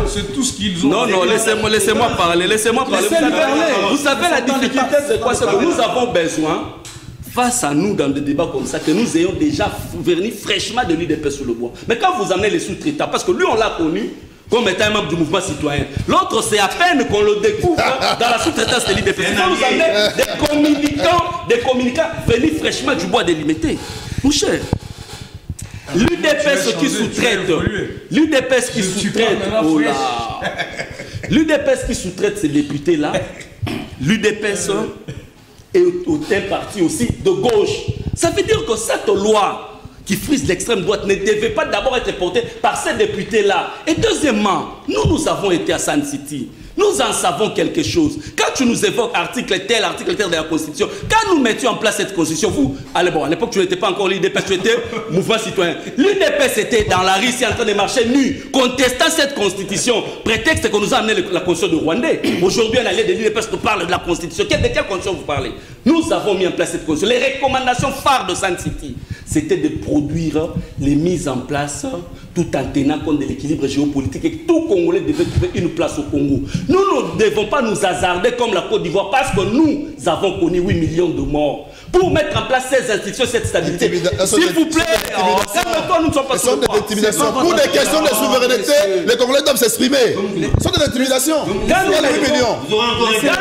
C'est tout ce qu'ils ont. Non, laissez-moi parler. Vous savez la difficulté, c'est quoi? C'est que nous avons besoin, face à nous dans des débats comme ça, que nous ayons déjà verni fraîchement de l'IDPS sur le bois. Mais quand vous amenez les sous-traitants, parce que lui on l'a connu comme étant un membre du mouvement citoyen, l'autre c'est à peine qu'on le découvre dans la sous-traitance de l'IDPS. Il faut nous amener des communicants venus fraîchement du bois délimité. Mon cher, l'UDPS qui sous-traite, l'UDPS qui sous-traite ces députés-là, l'UDPS est un parti aussi de gauche. Ça veut dire que cette loi qui frise l'extrême droite ne devait pas d'abord être portée par ces députés-là. Et deuxièmement, nous avons été à Sun City. Nous en savons quelque chose. Quand tu nous évoques article tel de la Constitution, quand nous mettions en place cette Constitution, vous, allez, bon, à l'époque, tu n'étais pas encore l'IDPS, tu étais mouvement citoyen. L'IDPS était dans la rue, ici, en train de marcher nu, contestant cette Constitution. Prétexte qu'on nous a amené la Constitution de Rwandais. Aujourd'hui, un allié de l'IDPS nous parle de la Constitution. De quelle Constitution vous parlez? Nous avons mis en place cette Constitution. Les recommandations phares de Sun City, c'était de produire les mises en place tout en tenant compte de l'équilibre géopolitique et que tout Congolais devait trouver une place au Congo. Nous ne devons pas nous hasarder comme la Côte d'Ivoire parce que nous avons connu 8 millions de morts. Pour mettre en place ces institutions, cette stabilité, s'il vous plaît, nous ne sommes pas sur le point. Pour des questions de souveraineté, les Congolais doivent s'exprimer. Ce sont des intimidations. Quand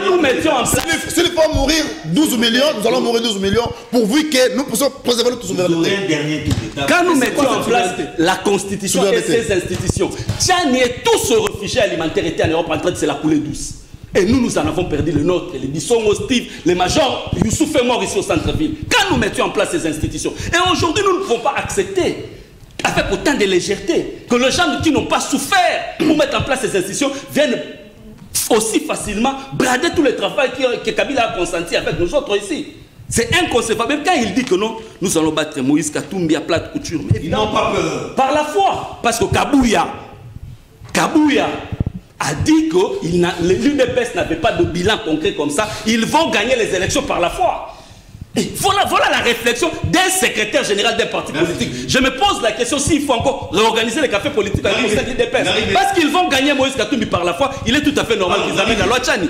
nous mettions en place... S'il faut mourir 12 millions, nous allons mourir 12 millions pourvu que nous puissions préserver notre souveraineté. Quand nous mettions en place la Constitution et ces institutions, Tchani et tout ce réfugié alimentaire était en Europe en train de se la couler douce. Et nous en avons perdu le nôtre, les Bissongo, Steve, les majors, Youssouf est mort ici au centre-ville. Quand nous mettions en place ces institutions, et aujourd'hui nous ne pouvons pas accepter, avec autant de légèreté, que les gens qui n'ont pas souffert pour mettre en place ces institutions viennent aussi facilement brader tout le travail que Kabila a consenti avec nous autres ici. C'est inconcevable. Même quand il dit que non, nous allons battre Moïse Katumbi à plate couture. Mais ils n'ont pas peur. Par la foi. Parce que Kabouya a dit que l'UDPS n'avait pas de bilan concret comme ça. Ils vont gagner les élections par la foi. Et voilà la réflexion d'un secrétaire général d'un parti politique. Je me pose la question s'il faut encore réorganiser les cafés politiques avec l'UDPS. Parce qu'ils vont gagner Moïse Katumbi par la foi, il est tout à fait normal qu'ils amènent la loi Tchani.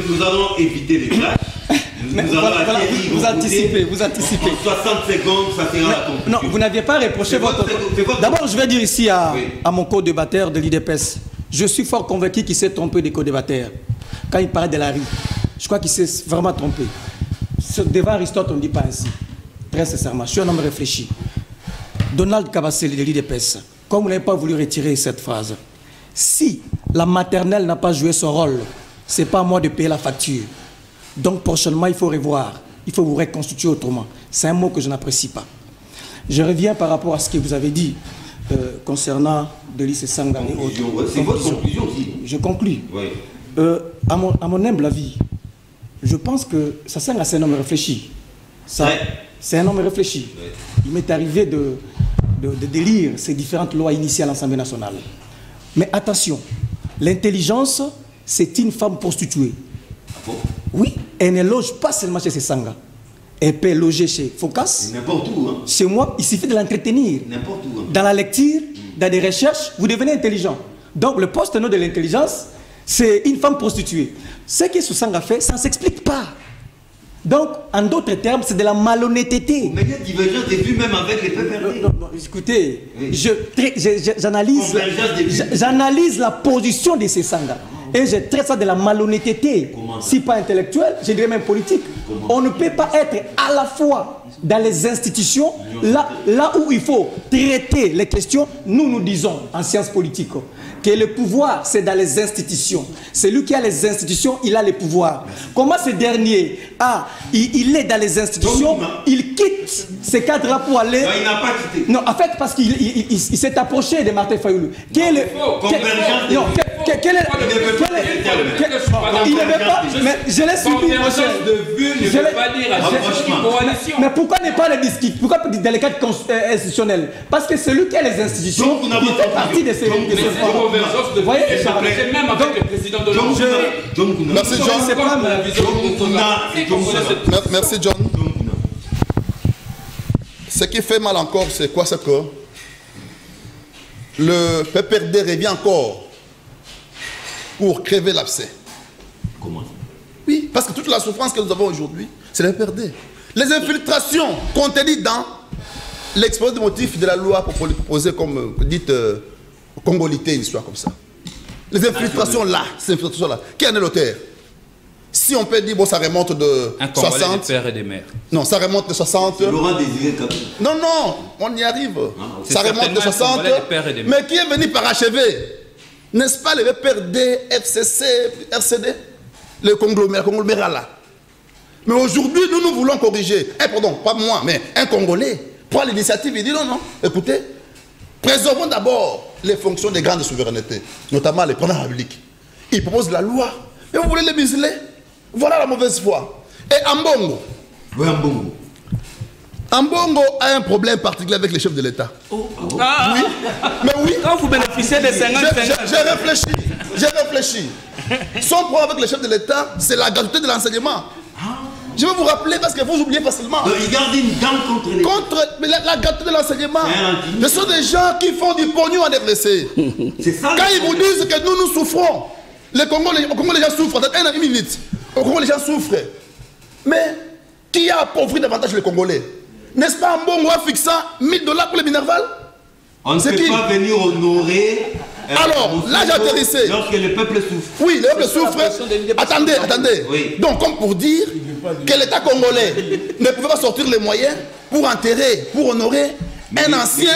Nous allons éviter les clashs. Vous anticipez. En 60 secondes, ça sera la conclusion. Non, vous n'aviez pas reproché votre... D'abord, je vais dire ici à mon co-débatteur de l'IDPS, je suis fort convaincu qu'il s'est trompé des co-débatteurs. Quand il parlait de la rue, je crois qu'il s'est vraiment trompé. Devant Aristote, on ne dit pas ainsi. Très sincèrement, je suis un homme réfléchi. Donald Kabasele de l'IDPS, comme vous n'avez pas voulu retirer cette phrase, si la maternelle n'a pas joué son rôle, ce n'est pas à moi de payer la facture. Donc prochainement, il faut revoir. Il faut vous reconstituer autrement. C'est un mot que je n'apprécie pas. Je reviens par rapport à ce que vous avez dit concernant Delis Sanga et autres. C'est votre conclusion aussi. Je conclus. Oui. À mon humble avis, je pense que Sassanga, c'est un homme réfléchi. C'est un homme réfléchi. Oui. Il m'est arrivé de lire ces différentes lois initiées à l'Assemblée nationale. Mais attention, l'intelligence, c'est une femme prostituée. Ah bon? Oui, elle ne loge pas seulement chez Sanga. Elle peut loger chez Focas. N'importe où. Hein. Chez moi, il suffit de l'entretenir. N'importe où. Hein. Dans la lecture, dans des recherches, vous devenez intelligent. Donc le poste de l'intelligence, c'est une femme prostituée. Ce que Sanga fait, ça ne s'explique pas. Donc, en d'autres termes, c'est de la malhonnêteté. Mais il y a divergence de vues même avec les PPRD. Non, écoutez, oui. j'analyse la position de ces Sanga. Et je traite ça de la malhonnêteté. Si pas intellectuelle, je dirais même politique. On ne peut pas être à la fois dans les institutions, là où il faut traiter les questions. Nous disons en sciences politiques que le pouvoir, c'est dans les institutions. Celui qui a les institutions, il a le pouvoir. Comment ce dernier il est dans les institutions, il quitte ces cadres pour aller... Non, il n'a pas quitté. Non, en fait, parce qu'il s'est approché de Martin Fayoulou. Il ne veut pas... Mais je l'ai suivi, mon cher. De vue ne veut pas dire à mais pourquoi ne pas le discuter? Pourquoi dans les cadres institutionnels? Parce que celui qui a les institutions, il fait partie de ces fonds. Vous voyez, même avec le président de l'Union. Merci John. Merci John. Ce qui fait mal encore, c'est quoi? C'est que le PPRD revient encore pour crever l'abcès. Comment? Oui, parce que toute la souffrance que nous avons aujourd'hui, c'est le PPRD. Les infiltrations contenues dans l'exposé des motifs de la loi proposée comme dite congolité, une histoire comme ça. Les infiltrations là, ces infiltrations-là, qui en est l'auteur? Si on peut dire, bon, ça remonte de un 60... des pères et des mères. Non, ça remonte de 60... Laurent Désiré Kabila. Non, on y arrive. Ça remonte de 60... des mais qui est venu parachever? N'est-ce pas le PRD, FCC, RCD? Le conglomérat là. Mais aujourd'hui, nous voulons corriger. Pardon, pas moi, mais un Congolais prend l'initiative et dit non, écoutez, préservons d'abord les fonctions des grandes souverainetés, notamment les présidents de la République. Ils proposent la loi, et vous voulez les museler? Voilà la mauvaise foi. Et Ambongo. Oui, Ambongo. Ambongo a un problème particulier avec les chefs de l'État. Oui, mais oui. Quand vous bénéficiez des 50... J'ai réfléchi. Son problème avec les chefs de l'État, c'est la gratuité de l'enseignement. Je vais vous rappeler parce que vous oubliez facilement. Donc, il garde une dent contre les... Mais la gratuité de l'enseignement. Ce sont des gens qui font du pognon en RDC. C'est ça. Quand ils vous disent que nous souffrons, au Congo, les gens souffrent. Une minute. Au Congo, les gens souffrent. Mais qui a appauvri davantage les Congolais? N'est-ce pas un bon roi fixant $1000 pour les Minerval? On ne peut pas venir honorer... Alors, là j'ai atterrissé. Lorsque le peuple souffre. Oui, le peuple souffre. Attendez. Oui. Donc, comme pour dire que l'État congolais ne pouvait pas sortir les moyens pour enterrer, pour honorer un ancien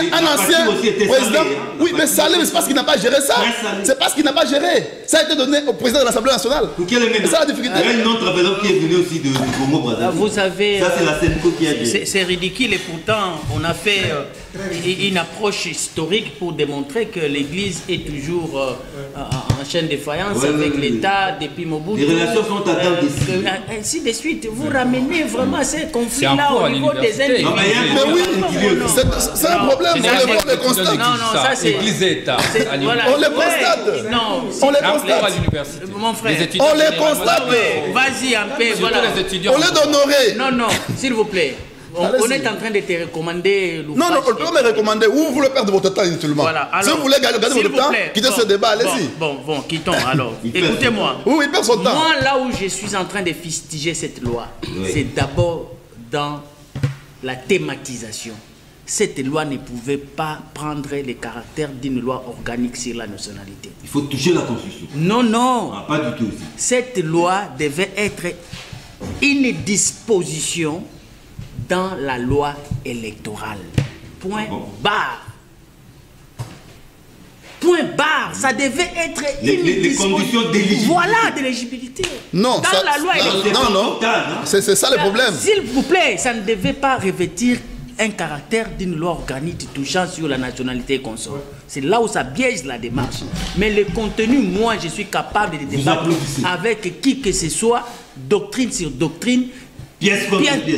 président. Oui, mais Salé, mais c'est parce qu'il n'a pas géré ça. C'est parce qu'il n'a pas géré. Ça a été donné au président de l'Assemblée nationale. C'est ça la difficulté. Il y a une autre président qui est venu aussi du Congo Brazzaville. Vous savez, ça c'est la Senko qui a dit. C'est ridicule et pourtant on a fait une approche historique pour démontrer que l'Église est toujours en chaîne de faïence avec l'État depuis Mobutu. Les relations sont à temps d'ici. Ainsi de suite. Vous ramenez vraiment ces conflits-là au niveau des individus. Mais oui, c'est un problème. On les constate. Non, ça c'est... Église et État. On les constate. Non, on les constate. Mon frère, on les constate. Vas-y un peu, voilà. On les d'honorer. Non, s'il vous plaît. On est en train de te recommander l'ouvrage. Non, on peut me recommander. Où vous voulez perdre votre temps inutilement? Voilà. Alors, si vous voulez garder votre temps, quittez ce débat, allez-y. Bon, quittons alors. Écoutez-moi. Oui, il perd son temps. Moi, là où je suis en train de fustiger cette loi, c'est d'abord dans la thématisation. Cette loi ne pouvait pas prendre le caractère d'une loi organique sur la nationalité. Il faut toucher la Constitution. Non. Ah, pas du tout aussi. Cette loi devait être une disposition dans la loi électorale. Point barre. Point barre. Ça devait être les conditions d'éligibilité. Voilà, d'éligibilité. Non, dans la loi électorale. Non. C'est ça le problème. S'il vous plaît, ça ne devait pas revêtir un caractère d'une loi organique touchant sur la nationalité et consort. C'est là où ça biaise la démarche. Mais le contenu, moi, je suis capable de débattre avec qui que ce soit, doctrine sur doctrine, pièce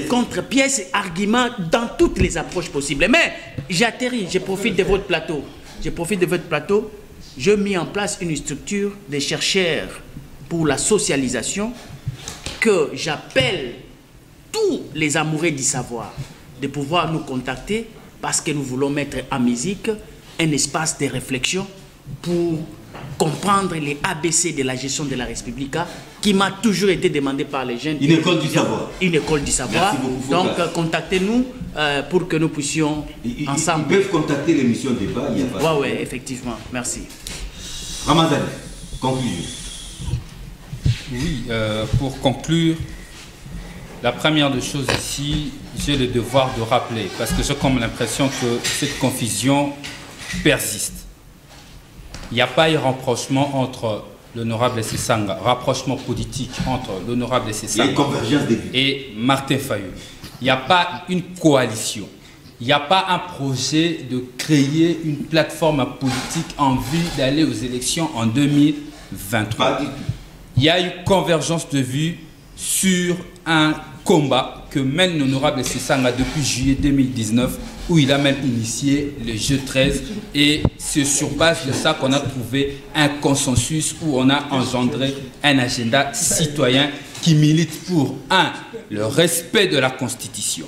contre pièce, argument, dans toutes les approches possibles. Mais j'atterris, je profite de votre plateau. J'ai mis en place une structure de chercheurs pour la socialisation que j'appelle tous les amoureux du savoir de pouvoir nous contacter parce que nous voulons mettre en musique un espace de réflexion pour comprendre les ABC de la gestion de la République qui m'a toujours été demandé par les jeunes. Une école du savoir. Une école du savoir. Donc contactez-nous pour que nous puissions ensemble... Ils peuvent contacter l'émission débat. Oui, effectivement. Merci. Ramazani, conclusion. Oui, pour conclure, La première des choses ici, j'ai le devoir de rappeler, parce que j'ai comme l'impression que cette confusion persiste. Il n'y a pas eu rapprochement entre l'honorable Sessanga, rapprochement politique entre l'honorable Sessanga et Martin Fayulu. Il n'y a pas une coalition. Il n'y a pas un projet de créer une plateforme politique en vue d'aller aux élections en 2023. Il y a une convergence de vues sur un combat que mène l'honorable Sessanga depuis juillet 2019, où il a même initié le jeu 13. Et c'est sur base de ça qu'on a trouvé un consensus où on a engendré un agenda citoyen qui milite pour 1. Le respect de la Constitution.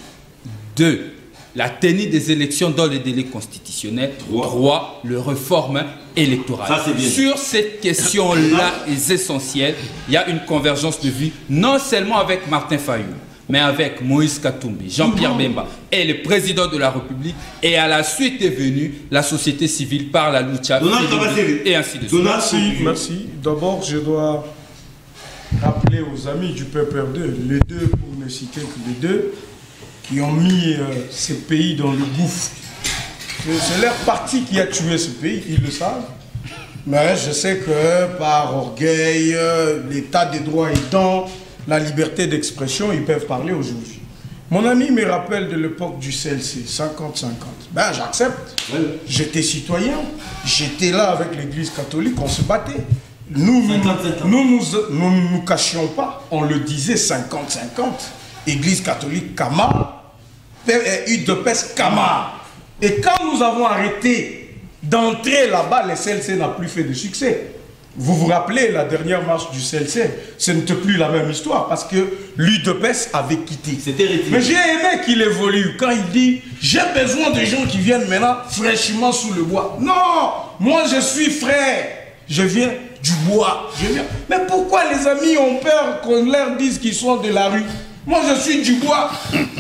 2. La tenue des élections dans les délais constitutionnels. 3. Le réforme électoral. Sur cette question-là est essentielle. Il y a une convergence de vues, non seulement avec Martin Fayulu, mais avec Moïse Katumbi, Jean-Pierre Bemba et le président de la République. Et à la suite est venue la société civile par la Lucha et ainsi de suite. Merci. D'abord, je dois rappeler aux amis du PPRD, les deux, pour ne citer que les deux, qui ont mis ce pays dans le gouffre. C'est leur parti qui a tué ce pays, ils le savent. Mais je sais que par orgueil, l'état des droits étant, la liberté d'expression, ils peuvent parler aujourd'hui. Mon ami me rappelle de l'époque du CLC, 50-50. Ben j'accepte. J'étais citoyen, j'étais là avec l'église catholique, on se battait. Nous ne nous cachions pas, on le disait 50-50. Église catholique Kama, UDPS Kama. Et quand nous avons arrêté d'entrer là-bas, le CLC n'a plus fait de succès. Vous vous rappelez, la dernière marche du CLC, ce n'était plus la même histoire parce que l'UDPS avait quitté. Mais j'ai aimé qu'il évolue quand il dit « J'ai besoin de gens qui viennent maintenant fraîchement sous le bois. » Non, moi je suis frais, je viens du bois. Mais pourquoi les amis ont peur qu'on leur dise qu'ils sont de la rue? Moi, je suis du bois.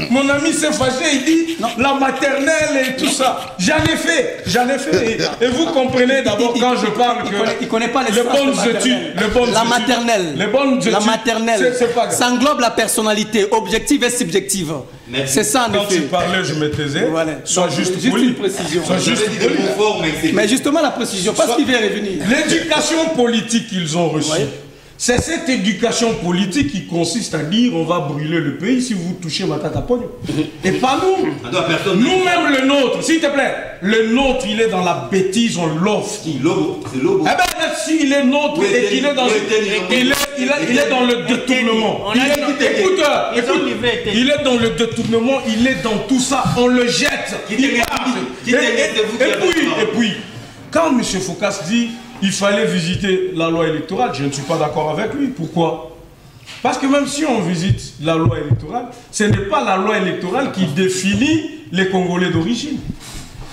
Mon ami s'est fâché, il dit la maternelle et tout ça. J'en ai fait. Et vous comprenez d'abord quand je parle que il connaît pas les bonnes études. La maternelle. Les bonnes études. La maternelle. C'est pas grave. Ça englobe la personnalité, objective et subjective. C'est ça, en effet. Quand tu parlais, je me taisais. Voilà. Sois juste poli. Une précision. Sois juste poli. Mais justement, la précision, parce qu'il vient revenir. L'éducation politique qu'ils ont reçue. C'est cette éducation politique qui consiste à dire on va brûler le pays si vous touchez ma tata pogno. Et pas nous. Nous-mêmes, le nôtre, s'il te plaît. Le nôtre, il est dans la bêtise, on l'offre. Eh bien, s'il est nôtre et qu'il est dans il est dans le détournement. Il est dans le détournement, il est dans tout ça, on le jette. Et puis, quand M. Foucasse dit il fallait visiter la loi électorale, je ne suis pas d'accord avec lui. Pourquoi? Parce que même si on visite la loi électorale, ce n'est pas la loi électorale qui définit les Congolais d'origine.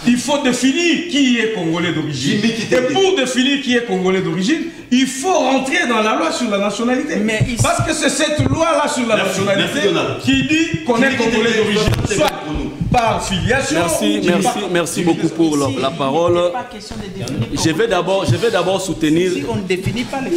Il faut définir qui est Congolais d'origine. Et pour définir qui est Congolais d'origine, il faut rentrer dans la loi sur la nationalité. Parce que c'est cette loi-là sur la nationalité qui dit qu'on est Congolais d'origine. Soit par filiation. Merci beaucoup pour la parole. Je vais d'abord soutenir. Si on ne définit pas les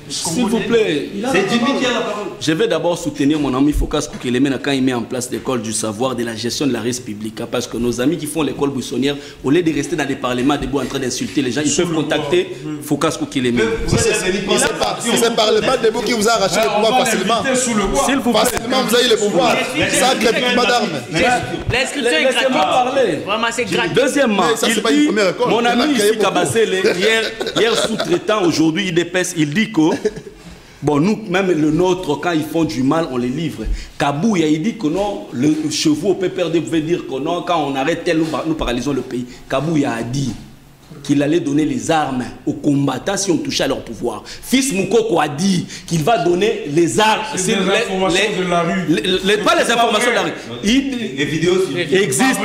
s'il vous plaît, c'est Jimmy qui a la parole. Je vais d'abord soutenir mon ami Focas Koukelemena quand il met en place l'école du savoir de la gestion de la res publica, parce que nos amis qui font l'école buissonnière, au lieu de rester dans des parlements debout en train d'insulter les gens, ils peuvent contacter Focas Koukelemena. C'est le parlement debout qui vous a arraché le pouvoir facilement. S'il vous plaît. Facilement, vous avez le pouvoir. Ça crée pas d'armes. L'inscription est gratuite. Vraiment, c'est gratuit. Deuxièmement, mon ami ici Kabasele, hier sous-traitant, aujourd'hui IDPS, il dit que bon, nous, même le nôtre, quand ils font du mal, on les livre. Kabouya, il dit que non, le chevaux au PPRD pouvait dire que non, quand on arrête tel, nous paralysons le pays. Kabouya a dit qu'il allait donner les armes aux combattants si on touchait à leur pouvoir. Fils Moukoko a dit qu'il va donner les armes. C'est les informations de la rue. Pas les informations de la rue. Les vidéos existent.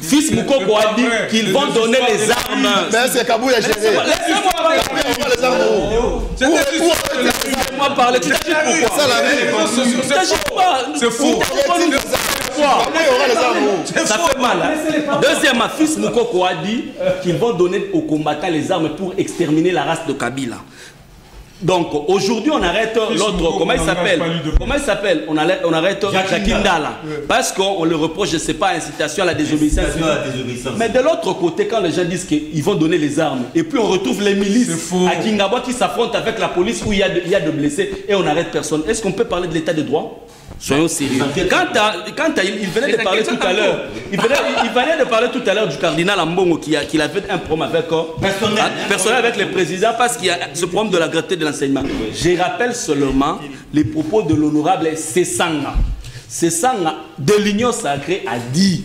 Fils Moukoko a dit qu'ils vont donner les armes. Mais c'est Kabouya géré. Laissez-moi parler. Laissez-moi parler. Tu t'agis pourquoi? C'est faux. Ça fait mal. Deuxièmement, Fils Moukoko a dit qu'ils vont donner aux combattants les armes pour exterminer la race de Kabila. Donc aujourd'hui on arrête l'autre, comment il s'appelle, on arrête Jacqueline Dala, parce qu'on le reproche, je ne sais pas, incitation à la désobéissance. Mais de l'autre côté, quand les gens disent qu'ils vont donner les armes, et puis on retrouve les milices à Kingabwa qui s'affrontent avec la police où il y a de blessés et on n'arrête personne, est-ce qu'on peut parler de l'état de droit? Soyons sérieux. Il venait de parler tout à l'heure. Il venait de parler tout à l'heure du cardinal Ambongo qui a fait un problème avec personnel avec le président parce qu'il y a ce problème de la gratuité de l'enseignement. Je rappelle seulement les propos de l'honorable Sessanga. Sessanga de l'Union sacrée a dit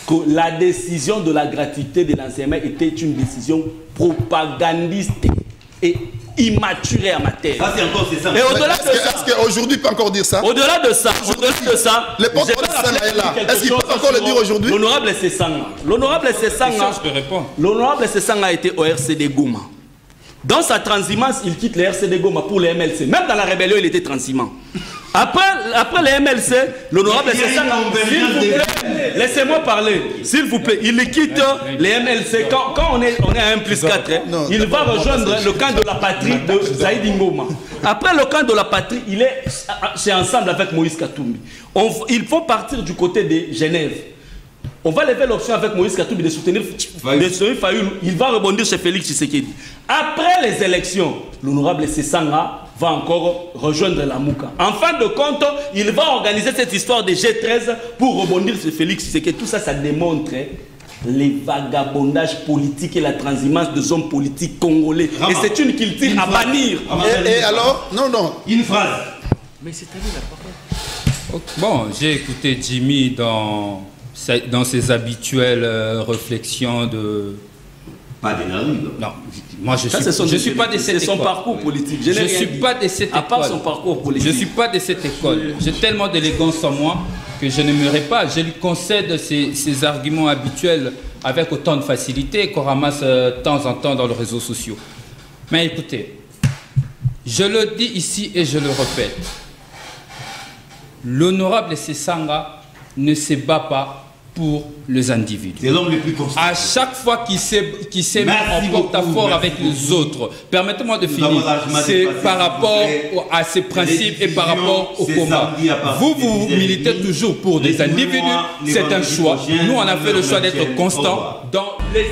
que la décision de la gratuité de l'enseignement était une décision propagandiste et immature et amateur. Ça c'est encore c'est ça. Et au-delà de ça, est-ce qu'aujourd'hui il peut encore dire ça? Au-delà de ça, le porte-parole de Sessanga est là. Est-ce qu'il peut encore le dire aujourd'hui? L'honorable Sessanga a été au RCD Goma. Dans sa transhumance, il quitte le RCD Goma pour le MLC. Même dans la rébellion, il était transhumant. Après les MLC, l'honorable Sessanga, s'il vous plaît, laissez-moi parler, s'il vous plaît, il quitte les MLC. Quand on est à 1+4, il va rejoindre le camp de la patrie de Zaïd Ngoma. Après le camp de la patrie, c'est ensemble avec Moïse Katumbi. Il faut partir du côté de Genève. On va lever l'option avec Moïse Katumbi de soutenir Fayoulou. Il va rebondir chez Félix Tshisekedi. Après les élections, l'honorable Sessanga va encore rejoindre la Mouka. En fin de compte, il va organiser cette histoire de G13 pour rebondir sur Félix Tshisekedi. Tout ça, ça démontre les vagabondages politiques et la transhumance des hommes politiques congolais. Et c'est une culture à bannir. Et alors? Non. Une phrase. Mais c'est à lui la parole. Bon, j'ai écouté Jimmy dans ses habituelles réflexions de... Pas d'énergie. Non, moi je suis pas de cette école. C'est son parcours politique. Je ne suis pas de cette école. À part son parcours politique. Je ne suis pas de cette école. J'ai tellement d'élégance en moi que je n'aimerais pas. Je lui concède ses arguments habituels avec autant de facilité qu'on ramasse de temps en temps dans les réseaux sociaux. Mais écoutez, je le dis ici et je le répète. L'honorable Sessanga ne se bat pas pour les individus. C'est l'homme le plus constant. À chaque fois qu'il s'est mis en porte-à-faux avec les autres, permettez-moi de finir, c'est par rapport à ses principes et par rapport au combat. Vous militez toujours pour des individus, c'est un choix. Nous, on a fait le choix d'être constant dans les...